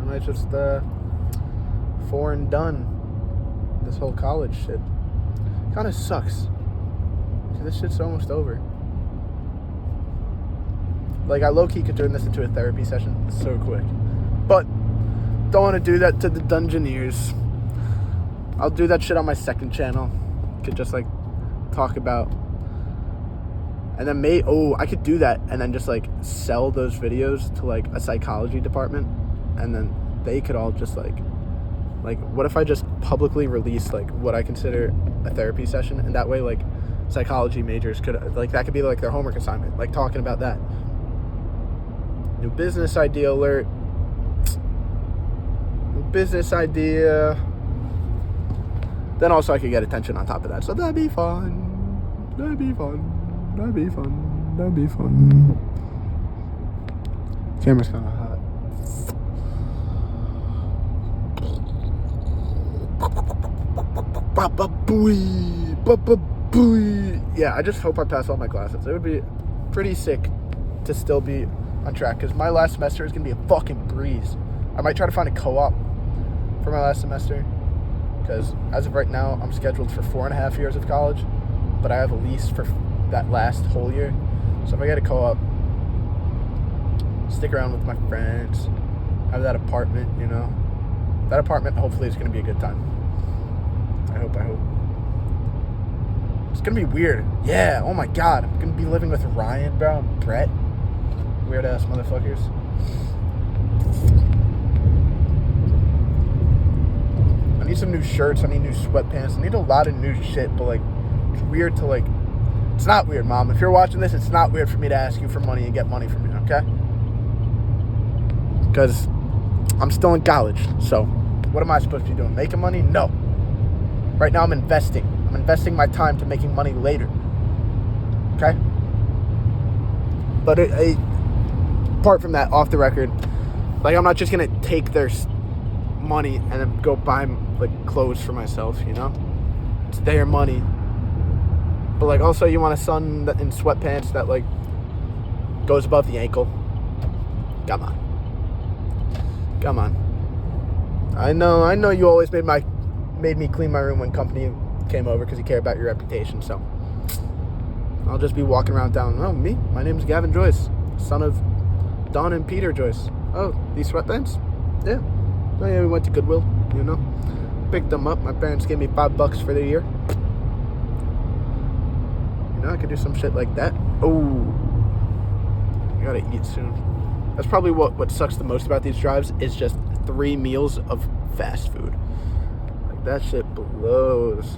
I might just for and done this whole college shit. Kind of sucks. This shit's almost over. Like, I low-key could turn this into a therapy session so quick. But don't want to do that to the Dungeoneers. I'll do that shit on my second channel. Could just, like, talk about... And then I could do that and then just, like, sell those videos to, like, a psychology department. And then they could all just, like, what if I just publicly release, like, what I consider a therapy session? And that way, like, psychology majors could, like, that could be, like, their homework assignment. Like, talking about that. New business idea alert. New business idea. Then also I could get attention on top of that. So that'd be fun. That'd be fun. That'd be fun. That'd be fun. Camera's kind of hot. Yeah, I just hope I pass all my classes. It would be pretty sick to still be on track, because my last semester is going to be a fucking breeze. I might try to find a co-op for my last semester, because as of right now, I'm scheduled for 4.5 years of college, but I have a lease for that last whole year. So if I get a co-op, stick around with my friends, have that apartment, you know. That apartment hopefully is going to be a good time. I hope. gonna be weird. Yeah, oh my God. I'm gonna be living with Ryan, bro, and Brett. Weird ass motherfuckers. I need some new shirts. I need new sweatpants. I need a lot of new shit, but like, it's weird to like, it's not weird, Mom. If you're watching this, it's not weird for me to ask you for money and get money from you, okay? Because I'm still in college, so what am I supposed to be doing? Making money? No. Right now I'm investing. I'm investing my time to making money later, okay? But apart from that, off the record, like, I'm not just going to take their money and then go buy, like, clothes for myself, you know? It's their money. But, like, also you want a son in sweatpants that, like, goes above the ankle. Come on. I know you always made me clean my room when company came over because you care about your reputation, so I'll just be walking around town. Oh, me? My name's Gavin Joyce, son of Don and Peter Joyce. Oh, these sweatpants? Yeah. Oh, yeah, we went to Goodwill, you know. Picked them up. My parents gave me $5 for the year. You know, I could do some shit like that. Oh, I gotta eat soon. That's probably what sucks the most about these drives is just 3 meals of fast food. Like, that shit blows.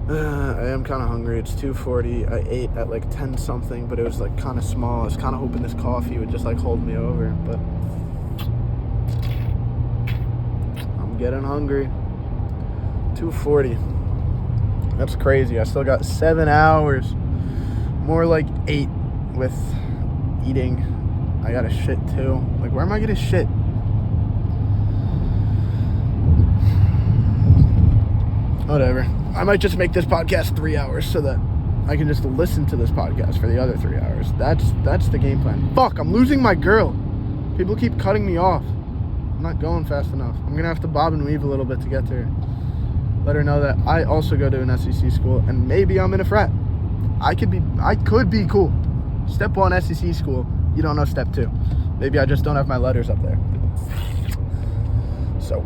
I am kind of hungry. It's 2:40. I ate at like 10 something, but it was like kind of small. I was kind of hoping this coffee would just like hold me over, but I'm getting hungry. 2:40. That's crazy. I still got 7 hours. More like 8 with eating. I gotta shit too. Like, where am I gonna shit? Whatever. I might just make this podcast 3 hours so that I can just listen to this podcast for the other 3 hours. That's the game plan. Fuck, I'm losing my girl. People keep cutting me off. I'm not going fast enough. I'm gonna have to bob and weave a little bit to get to her. Let her know that I also go to an SEC school and maybe I'm in a frat. I could be cool. Step 1, SEC school. You don't know step 2. Maybe I just don't have my letters up there. So.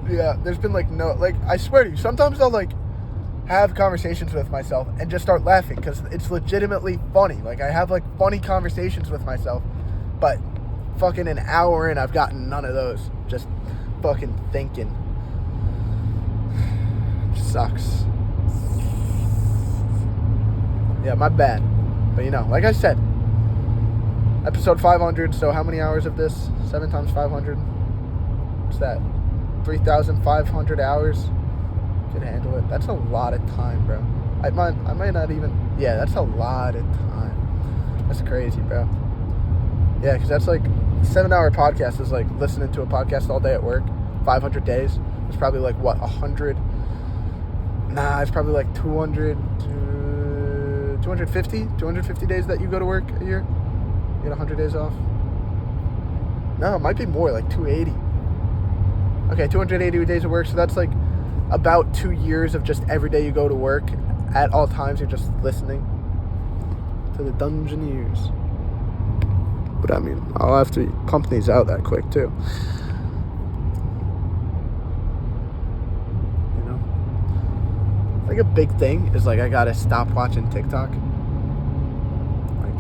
Yeah, there's been like no, like, I swear to you, sometimes I'll like have conversations with myself and just start laughing because it's legitimately funny. Like, I have like funny conversations with myself, but fucking an hour in, I've gotten none of those. Just fucking thinking. Sucks. Yeah, my bad. But you know, like I said, episode 500, so how many hours of this? 7 times 500? What's that? 3,500 hours? Could handle it. That's a lot of time, bro. I might not even... Yeah, that's a lot of time. That's crazy, bro. Yeah, because that's like... 7-hour podcast is like listening to a podcast all day at work. 500 days. It's probably like, what, 100? Nah, it's probably like 250 days that you go to work a year. You get 100 days off. No, it might be more, like 280. Okay, 280 days of work, so that's like about 2 years of just every day you go to work. At all times, you're just listening to the Dungeoneers. But I mean, I'll have to pump these out that quick too. You know? Like, a big thing is like I gotta stop watching TikTok. Like,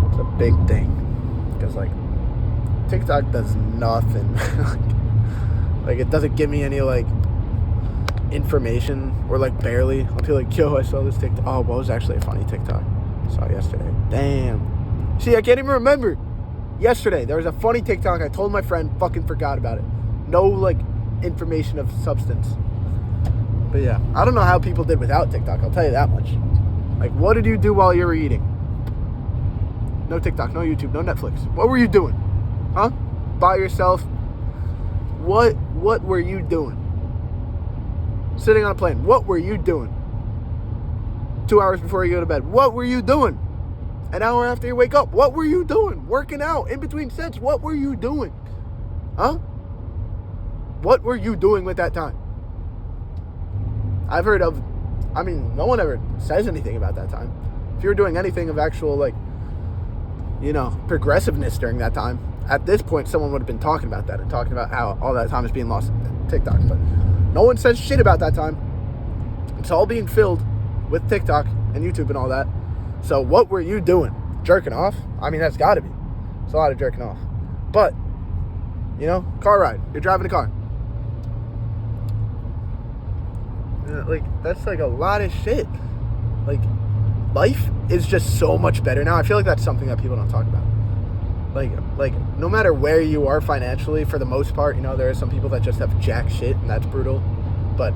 it's a big thing. Because like TikTok does nothing. Like, it doesn't give me any like information, or like barely. I'll be like, yo, I saw this TikTok. Oh, what was actually a funny TikTok I saw yesterday? Damn. See, I can't even remember. Yesterday, there was a funny TikTok. I told my friend, fucking forgot about it. No, like, information of substance. But yeah, I don't know how people did without TikTok. I'll tell you that much. Like, what did you do while you were eating? No TikTok, no YouTube, no Netflix. What were you doing? Huh? By yourself? What were you doing? Sitting on a plane. What were you doing? 2 hours before you go to bed. What were you doing? An hour after you wake up. What were you doing? Working out in between sets. What were you doing? Huh? What were you doing with that time? I've heard of I mean, no one ever says anything about that time. If you were doing anything of actual, like, you know, progressiveness during that time, at this point, someone would have been talking about that and talking about how all that time is being lost in TikTok. But no one says shit about that time. It's all being filled with TikTok and YouTube and all that. So what were you doing? Jerking off? I mean, that's got to be. It's a lot of jerking off. But, you know, car ride. You're driving a car. Like, that's like a lot of shit. Like, life is just so much better now. I feel like that's something that people don't talk about. Like no matter where you are financially, for the most part, you know, there are some people that just have jack shit, and that's brutal. But,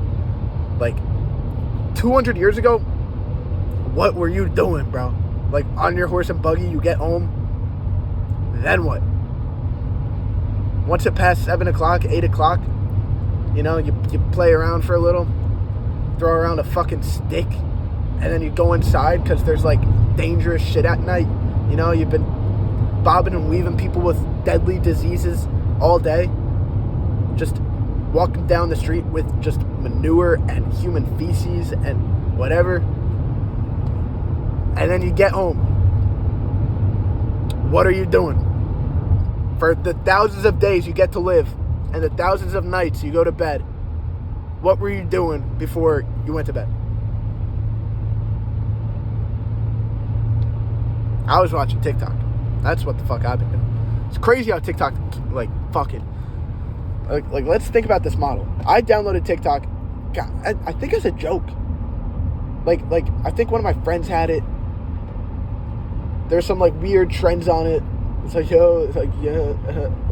like, 200 years ago, what were you doing, bro? Like, on your horse and buggy, you get home, then what? Once it passed 7 o'clock, 8 o'clock, you know, you play around for a little, throw around a fucking stick, and then you go inside because there's, like, dangerous shit at night. You know, you've been bobbing and weaving people with deadly diseases all day, just walking down the street with just manure and human feces and whatever, and then you get home. What are you doing? For the thousands of days you get to live and the thousands of nights you go to bed, what were you doing before you went to bed? I was watching TikTok. That's what the fuck I've been doing. It's crazy how TikTok, like, fucking... Like, let's think about this model. I downloaded TikTok, God, I think as a joke. Like, I think one of my friends had it. There's some, like, weird trends on it. It's like, yo, it's like, yeah.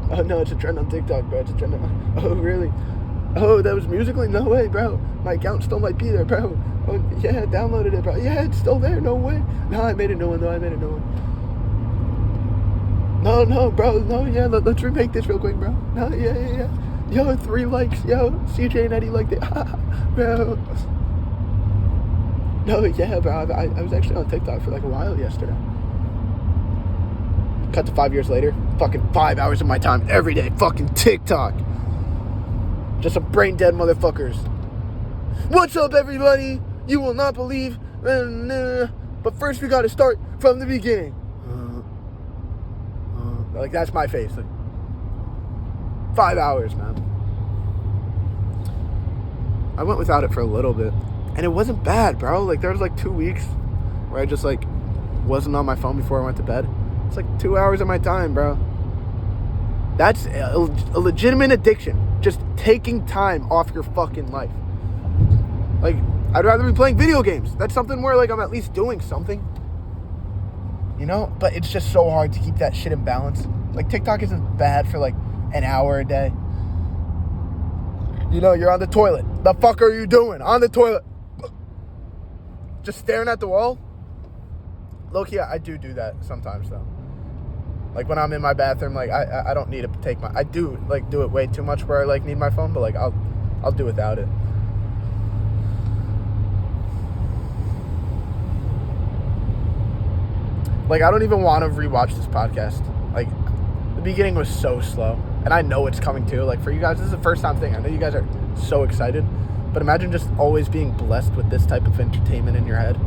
Oh, no, it's a trend on TikTok, bro. It's a trend on... Oh, really? Oh, that was Musical.ly? No way, bro. My account still might be there, bro. Oh, yeah, downloaded it, bro. Yeah, it's still there. No way. No, I made a new one, though. No, bro. No, yeah, let's remake this real quick, bro. No, yeah. Yo, 3 likes. Yo, CJ and Eddie liked it. Bro. No, yeah, bro. I was actually on TikTok for like a while yesterday. Cut to 5 years later. Fucking 5 hours of my time every day. Fucking TikTok. Just some brain dead motherfuckers. What's up, everybody? You will not believe. But first, we gotta start from the beginning. Like, that's my face. Like, 5 hours, man. I went without it for a little bit, and it wasn't bad, bro. Like, there was like 2 weeks where I just, like, wasn't on my phone before I went to bed. It's like 2 hours of my time, bro. That's a legitimate addiction. Just taking time off your fucking life. Like, I'd rather be playing video games. That's something where, like, I'm at least doing something. You know? But it's just so hard to keep that shit in balance. Like, TikTok isn't bad for, like, an hour a day. You know, you're on the toilet. The fuck are you doing? On the toilet. Just staring at the wall? Low-key, I do that sometimes, though. Like, when I'm in my bathroom, like, I don't need to take my... I do, like, do it way too much where I, like, need my phone, but, like, I'll do without it. Like, I don't even want to rewatch this podcast. Like, the beginning was so slow. And I know it's coming too. Like, for you guys, this is the first time thing. I know you guys are so excited. But imagine just always being blessed with this type of entertainment in your head.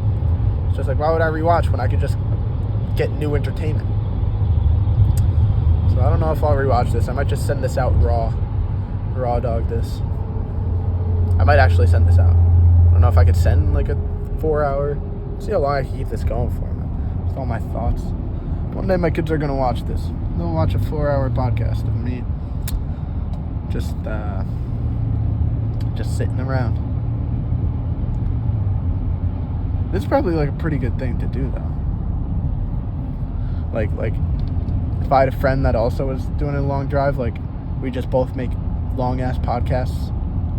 It's just like, why would I rewatch when I could just get new entertainment? So I don't know if I'll rewatch this. I might just send this out raw. Raw dog this. I might actually send this out. I don't know if I could send, like, a 4-hour. See how long I can keep this going for, man. Just all my thoughts. One day my kids are going to watch this. They'll watch a 4-hour podcast of me just sitting around. This is probably, like, a pretty good thing to do, though. Like if I had a friend that also was doing a long drive, like, we just both make long-ass podcasts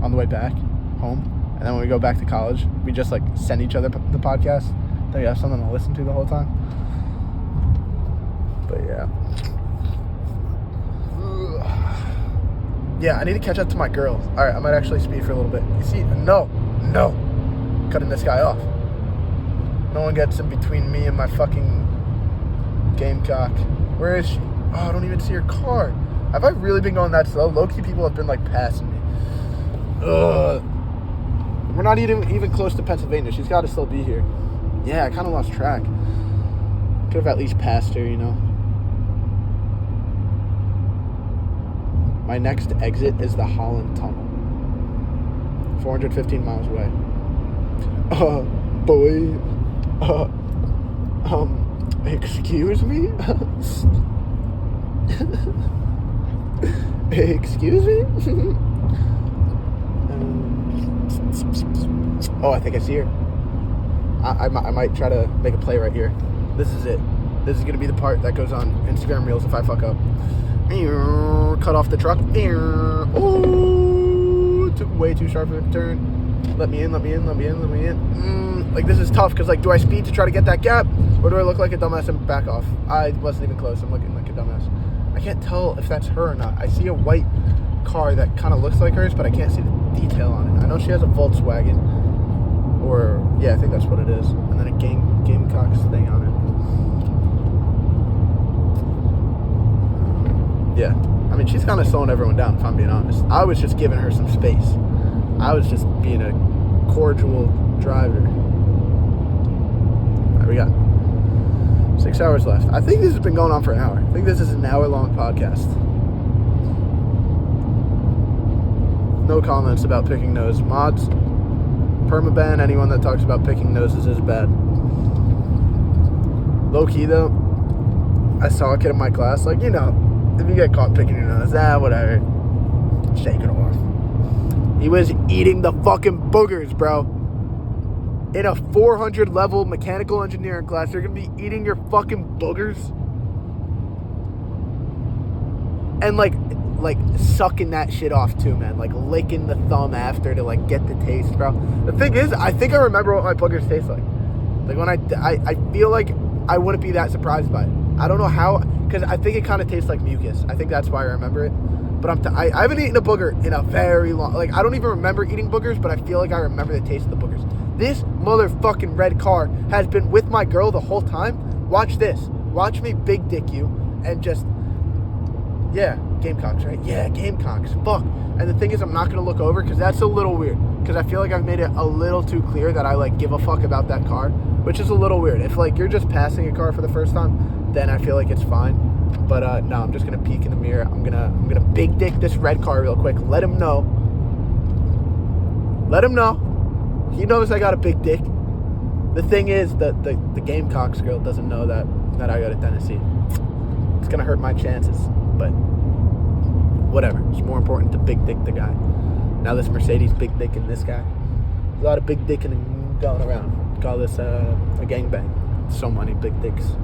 on the way back home. And then when we go back to college, we just, like, send each other the podcast. Then we have something to listen to the whole time. But, yeah. Yeah, I need to catch up to my girl. Alright, I might actually speed for a little bit. You see? No. Cutting this guy off. No one gets in between me and my fucking gamecock. Where is she? Oh, I don't even see her car. Have I really been going that slow? Low-key people have been, like, passing me. Ugh. We're not even close to Pennsylvania. She's got to still be here. Yeah, I kind of lost track. Could have at least passed her, you know. My next exit is the Holland Tunnel. 415 miles away. Boy. Excuse me? Excuse me? Oh, I think I see her. I might try to make a play right here. This is it. This is going to be the part that goes on Instagram Reels if I fuck up. Cut off the truck. Oh, took way too sharp of a turn. Let me in. Like, this is tough because, like, do I speed to try to get that gap? Or do I look like a dumbass and back off? I wasn't even close. I'm looking like a dumbass. I can't tell if that's her or not. I see a white car that kind of looks like hers, but I can't see the detail on it. I know she has a Volkswagen. Or, yeah, I think that's what it is. And then a Gamecocks thing on it. Yeah. I mean, she's kind of slowing everyone down, if I'm being honest. I was just giving her some space. I was just being a cordial driver. All right, we got 6 hours left. I think this has been going on for an hour. I think this is an hour-long podcast. No comments about picking nose. Mods, permaban, anyone that talks about picking noses is bad. Low-key, though, I saw a kid in my class, like, you know, if you get caught picking your nose, whatever. Shake it off. He was eating the fucking boogers, bro. In a 400 level mechanical engineering class, you're gonna be eating your fucking boogers? And like sucking that shit off too, man. Like licking the thumb after to like get the taste, bro. The thing is, I think I remember what my boogers taste like. Like when I feel like I wouldn't be that surprised by it. I don't know how, because I think it kind of tastes like mucus. I think that's why I remember it. But I haven't eaten a booger in a very long... Like, I don't even remember eating boogers, but I feel like I remember the taste of the boogers. This motherfucking red car has been with my girl the whole time. Watch this. Watch me big dick you and just... Yeah, Gamecocks, right? Yeah, Gamecocks. Fuck. And the thing is, I'm not going to look over because that's a little weird. Because I feel like I've made it a little too clear that I, like, give a fuck about that car. Which is a little weird. If, like, you're just passing a car for the first time, then I feel like it's fine. But no, I'm just gonna peek in the mirror. I'm gonna big dick this red car real quick. Let him know. He knows I got a big dick. The thing is, the Gamecocks girl doesn't know that I go to Tennessee. It's gonna hurt my chances, but whatever. It's more important to big dick the guy. Now this Mercedes big dicking this guy. There's a lot of big dicking going around. Call this a gangbang. So many big dicks.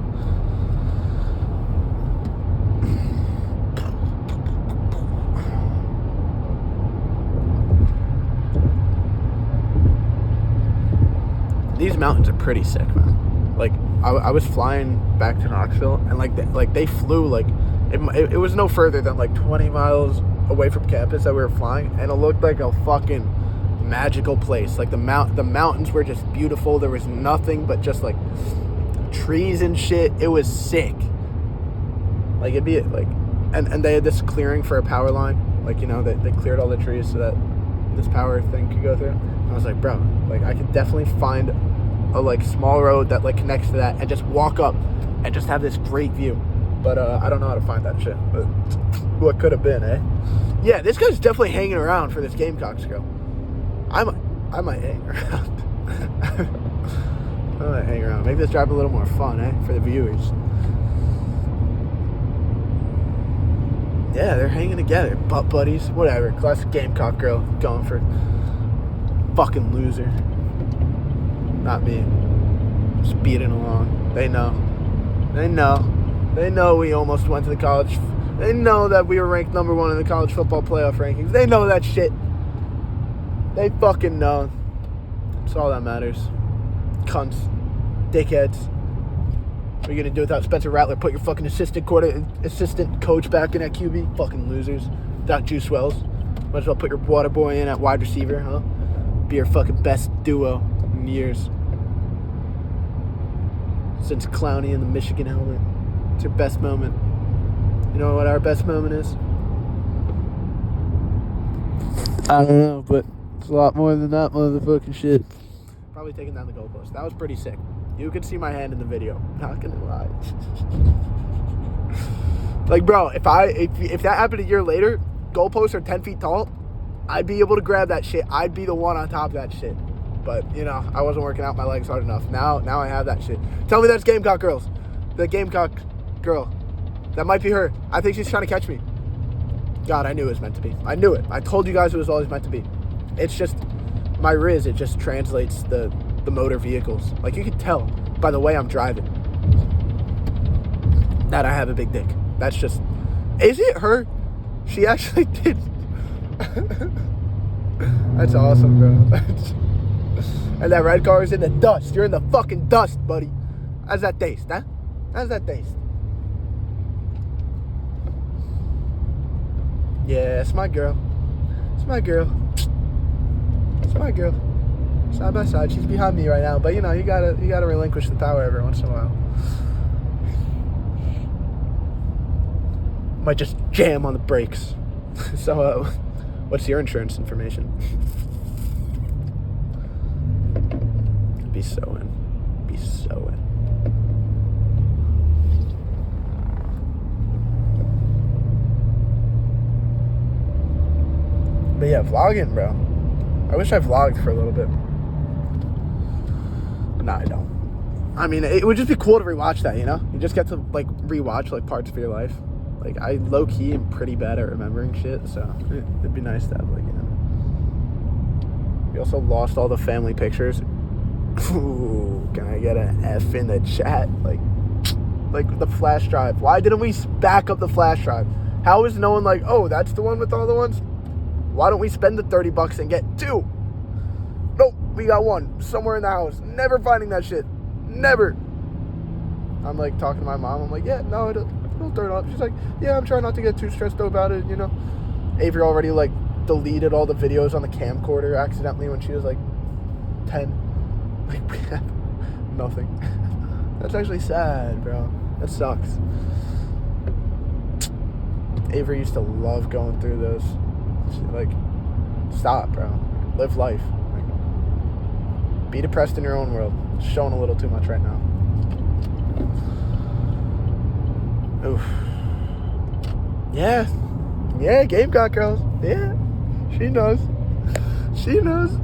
These mountains are pretty sick, man. Like, I was flying back to Knoxville, and they flew, like, it was no further than, like, 20 miles away from campus that we were flying, and it looked like a fucking magical place. Like, the mountains were just beautiful. There was nothing but just, like, trees and shit. It was sick. Like, it'd be, like, and they had this clearing for a power line. Like, you know, they cleared all the trees so that this power thing could go through. And I was like, bro, like, I could definitely find a, like, small road that, like, connects to that and just walk up and just have this great view. But I don't know how to find that shit. But what could have been, eh? Yeah, this guy's definitely hanging around for this Gamecocks girl. I might hang around. I might hang around. Maybe this drive a little more fun, eh? For the viewers. Yeah, they're hanging together. Butt buddies. Whatever. Classic Gamecock girl going for fucking loser. Not me. Speeding along. They know. They know we almost went to the college. They know that we were ranked number 1 in the college football playoff rankings. They know that shit. They fucking know. That's all that matters. Cunts. Dickheads. What are you going to do without Spencer Rattler? Put your fucking assistant coach back in at QB? Fucking losers. Without Juice Wells. Might as well put your water boy in at wide receiver, huh? Be your fucking best duo in years. Since Clowney in the Michigan helmet. It's your best moment. You know what our best moment is? I don't know, but It's a lot more than that motherfucking shit. Probably taking down the goalpost. That was pretty sick. You can see my hand in the video. Not gonna lie. Like, bro, if that happened a year later, goalposts are 10 feet tall, I'd be able to grab that shit. I'd be the one on top of that shit. But, you know, I wasn't working out my legs hard enough. Now I have that shit. Tell me that's Gamecock girls. The Gamecock girl. That might be her. I think she's trying to catch me. God, I knew it was meant to be. I knew it. I told you guys it was always meant to be. It's just, my Riz, it just translates the motor vehicles. Like, you can tell by the way I'm driving that I have a big dick. That's just, is it her? She actually did. That's awesome, bro. And that red car is in the dust. You're in the fucking dust, buddy. How's that taste, huh? How's that taste? Yeah, it's my girl. It's my girl. It's my girl. Side by side. She's behind me right now. But, you know, you gotta relinquish the power every once in a while. Might just jam on the brakes. So, what's your insurance information? Be so in. Be so in. But yeah, vlogging, bro. I wish I vlogged for a little bit. Nah, I don't. I mean, it would just be cool to rewatch that, you know? You just get to, like, rewatch, like, parts of your life. Like, I low-key am pretty bad at remembering shit, so it'd be nice to have, like, you know. We also lost all the family pictures. Ooh, can I get an F in the chat? Like the flash drive. Why didn't we back up the flash drive? How is no one like, oh, that's the one with all the ones? Why don't we spend the $30 and get two? Nope, we got one somewhere in the house. Never finding that shit. Never. I'm like talking to my mom. I'm like, yeah, no, don't turn it off. She's like, yeah, I'm trying not to get too stressed out about it, you know. Avery already like deleted all the videos on the camcorder accidentally when she was like 10. Like, we have nothing. That's actually sad, bro. That sucks. Avery used to love going through those. Like, stop, bro. Live life. Like, be depressed in your own world. It's showing a little too much right now. Oof. Yeah. Yeah, Gamecock girls. Yeah. She knows. She knows.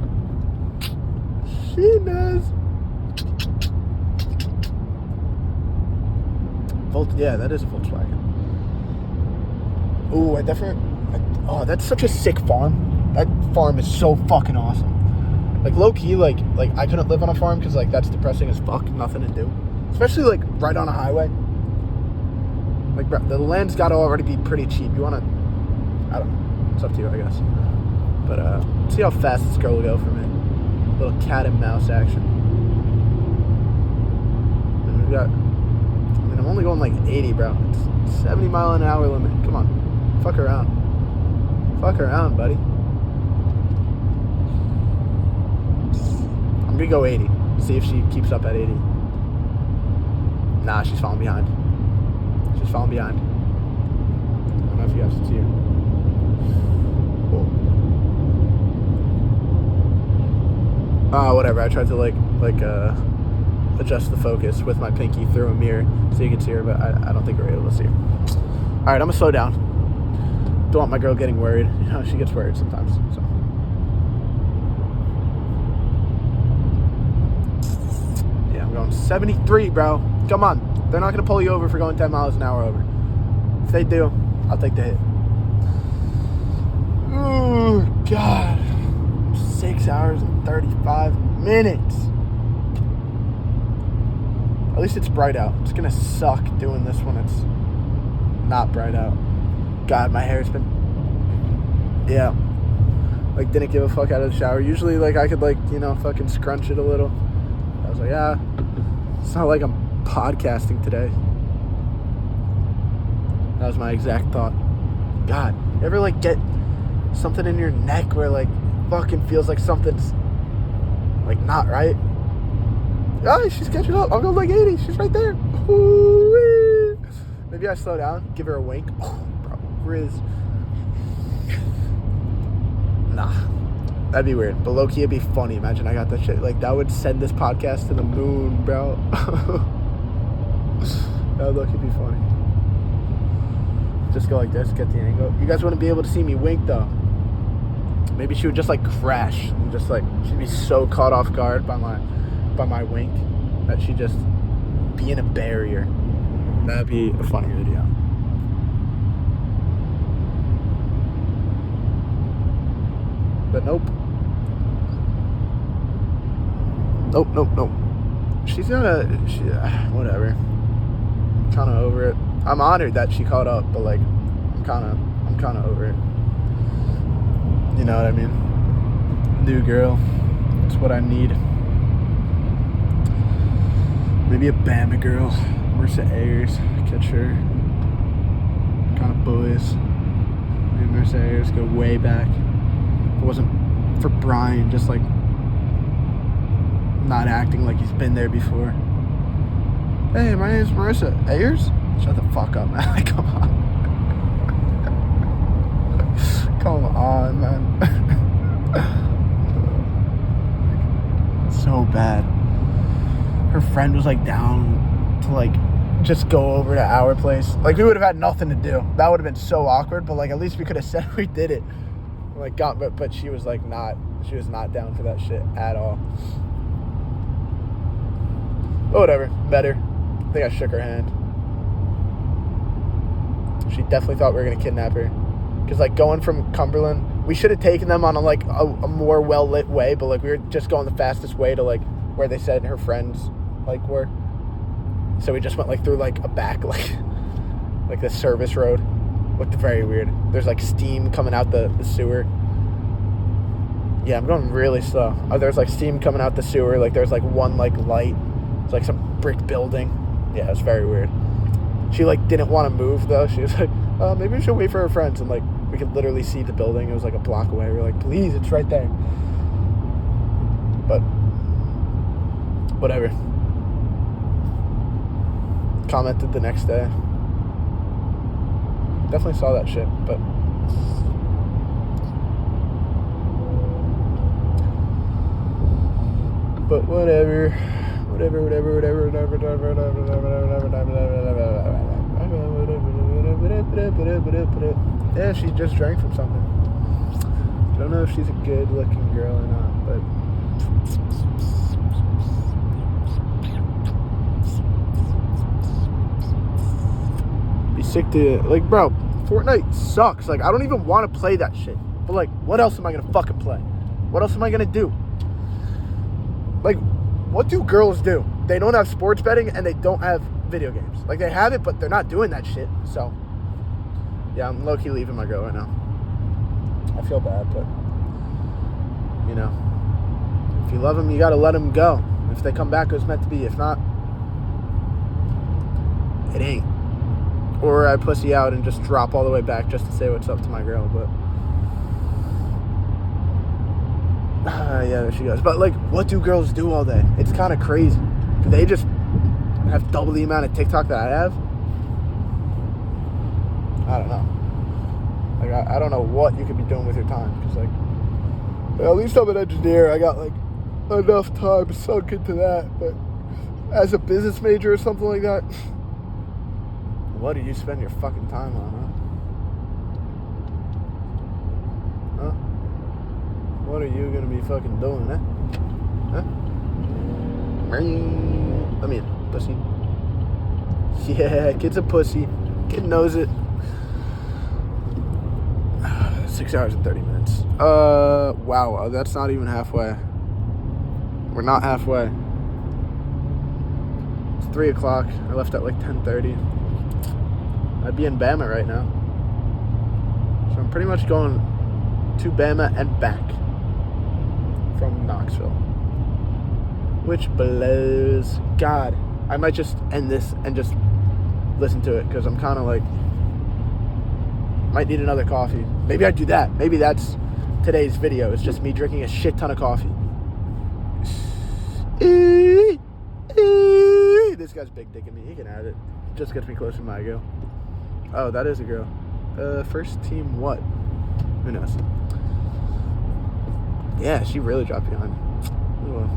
She knows. Yeah, that is a Volkswagen. Ooh, oh, that's such a sick farm. That farm is so fucking awesome. Like, low-key, like I couldn't live on a farm because, like, that's depressing as fuck. Nothing to do. Especially, like, right on a highway. Like, the land's got to already be pretty cheap. You want to, I don't know. It's up to you, I guess. But, let's see how fast this girl will go for me. Little cat and mouse action. And we've got, I'm only going like 80, bro. It's 70 mile an hour limit. Come on. Fuck around. Fuck around, buddy. I'm gonna go 80. See if she keeps up at 80. Nah, she's falling behind. She's falling behind. I don't know if you guys can see her. Cool. Whatever. I tried to like adjust the focus with my pinky through a mirror so you can see her, but I don't think we're able to see her. All right, I'm gonna slow down. Don't want my girl getting worried. You know, she gets worried sometimes. So. Yeah, I'm going 73, bro. Come on. They're not gonna pull you over for going 10 miles an hour over. If they do, I'll take the hit. Ooh, God. 6 hours and 35 minutes. At least it's bright out. It's gonna suck doing this when it's not bright out. God, my hair's been, yeah, like, didn't give a fuck out of the shower. Usually, like, I could, like, you know, fucking scrunch it a little. I was like, yeah, it's not like I'm podcasting today. That was my exact thought. God, you ever, like, get something in your neck where, like, fucking feels like something's, like, not right? Oh, she's catching up. I'll go like 80. She's right there. Ooh-wee. Maybe I slow down, give her a wink. Oh, bro, Riz. Nah. That'd be weird. But low-key, it'd be funny. Imagine I got that shit. Like, that would send this podcast to the moon, bro. That would low-key be funny. Just go like this, get the angle. You guys wouldn't be able to see me wink, though. Maybe she would just, like, crash. And just, like, she'd be so caught off guard by my wink that she'd just be in a barrier. That'd be a funny video. But nope. Nope. She's gonna, whatever. I'm kind of over it. I'm honored that she caught up, but like, I'm kind of over it. You know what I mean? New girl. That's what I need. Maybe a Bama girl. Marissa Ayers. Catch her. Kind of boys. Maybe Marissa Ayers go way back. If it wasn't for Brian, just like not acting like he's been there before. Hey, my name's Marissa Ayers. Shut the fuck up, man. Like, come on. Come on, man. So bad. Her friend was like down to like just go over to our place. Like, we would have had nothing to do. That would have been so awkward, but like at least we could have said we did it. Like, but she was like not down for that shit at all. But whatever, better. I think I shook her hand. She definitely thought we were gonna kidnap her. Cause like going from Cumberland, we should have taken them on a more well lit way, but like we were just going the fastest way to like where they said her friends like were. So we just went like through like a back like the service road. Looked very weird. There's like steam coming out the sewer. Yeah, I'm going really slow. There's like steam coming out the sewer. Like there's like one like light. It's like some brick building. Yeah, it's very weird. She like didn't want to move though. She was like, maybe we should wait for her friends. And like we could literally see the building. It was like a block away. We were like, please, it's right there. But whatever. Commented the next day. Definitely saw that shit, but whatever. Yeah, she just drank from something. Don't know if she's a good looking girl or not, but be sick to, like, bro, Fortnite sucks. Like, I don't even want to play that shit. But like, what else am I gonna fucking play? What else am I gonna do? Like, what do girls do? They don't have sports betting and they don't have video games. Like, they have it, but they're not doing that shit. So, yeah, I'm low-key leaving my girl right now. I feel bad, but, you know, if you love them, you gotta let them go. If they come back, it was meant to be. If not, it ain't. Or I pussy out and just drop all the way back just to say what's up to my girl, but yeah, there she goes. But like, what do girls do all day? It's kind of crazy. Do they just have double the amount of TikTok that I have? I don't know. Like, I don't know what you could be doing with your time, because like, at least I'm an engineer. I got like enough time sunk into that. But as a business major or something like that, what do you spend your fucking time on, huh? What are you gonna be fucking doing, huh? I mean, pussy. Yeah, kid's a pussy. Kid knows it. 6 hours and 30 minutes. Wow, that's not even halfway. We're not halfway. It's 3 o'clock. I left at like 10:30. I'd be in Bama right now. So I'm pretty much going to Bama and back from Knoxville. Which blows. God, I might just end this and just listen to it, because I'm kind of like, might need another coffee. Maybe I'd do that. Maybe that's today's video. It's just me drinking a shit ton of coffee. This guy's big dicking me. He can add it. Just gets me closer to my girl. Oh, that is a girl. First team what? Who knows? Yeah, she really dropped behind. Oh well.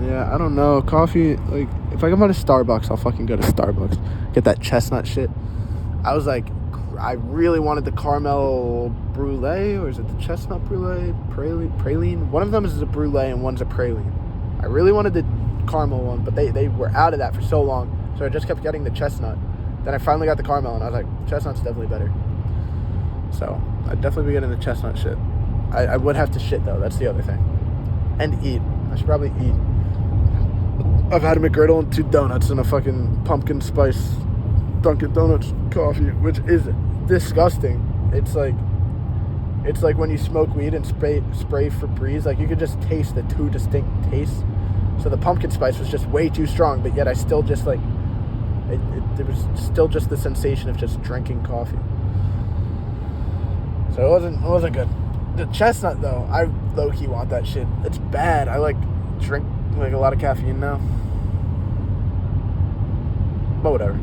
Yeah, I don't know. Coffee, like, if I go to Starbucks, I'll fucking go to Starbucks. Get that chestnut shit. I was like, I really wanted the caramel brulee, or is it the chestnut brulee? Praline? One of them is a brulee and one's a praline. I really wanted the caramel one, but they were out of that for so long, so I just kept getting the chestnut. Then I finally got the caramel, and I was like, chestnut's definitely better. So I'd definitely be getting the chestnut shit. I would have to shit, though. That's the other thing. And eat. I should probably eat. I've had a McGriddle and 2 donuts and a fucking pumpkin spice Dunkin' Donuts coffee, which is disgusting. It's like when you smoke weed and spray Febreze, like, you could just taste the 2 distinct tastes. So the pumpkin spice was just way too strong, but yet I still just like there was still just the sensation of just drinking coffee. So it wasn't good. The chestnut, though, I low-key want that shit. It's bad. I like drink like a lot of caffeine now, but whatever.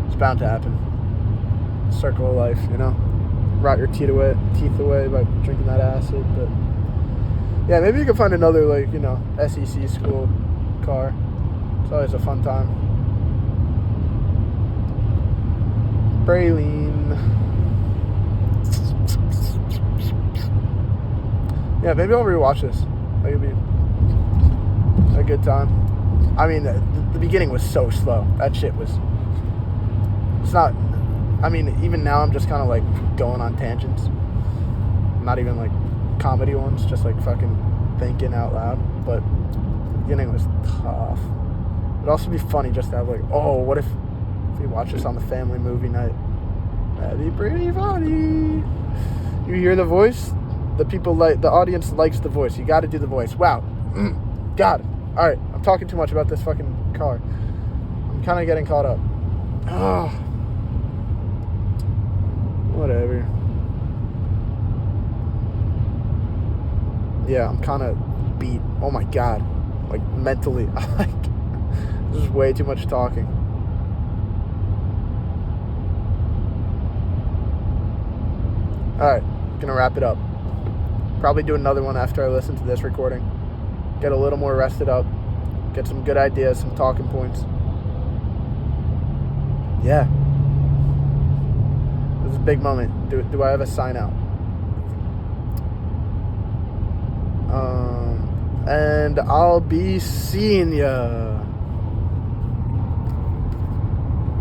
It's bound to happen. Circle of life, you know. Rot your teeth away by drinking that acid. But yeah, maybe you can find another, like, you know, SEC school car. It's always a fun time. Praline. Yeah, maybe I'll rewatch this. That could be a good time. I mean, the beginning was so slow. That shit was... It's not... I mean, even now I'm just kind of, like, going on tangents. Not even, like, comedy ones. Just, like, fucking thinking out loud. But the beginning was tough. It'd also be funny just to have, like, oh, what if we watch this on the family movie night? That'd be pretty funny. You hear the voice? The audience likes the voice. You got to do the voice. Wow. God. All right. I'm talking too much about this fucking car. I'm kind of getting caught up. Oh. Whatever. Yeah, I'm kind of beat. Oh my God. Like, mentally. Like, this is way too much talking. All right. Gonna wrap it up. Probably do another one after I listen to this recording. Get a little more rested up. Get some good ideas, some talking points. Yeah. This is a big moment. Do I have a sign out? And I'll be seeing ya.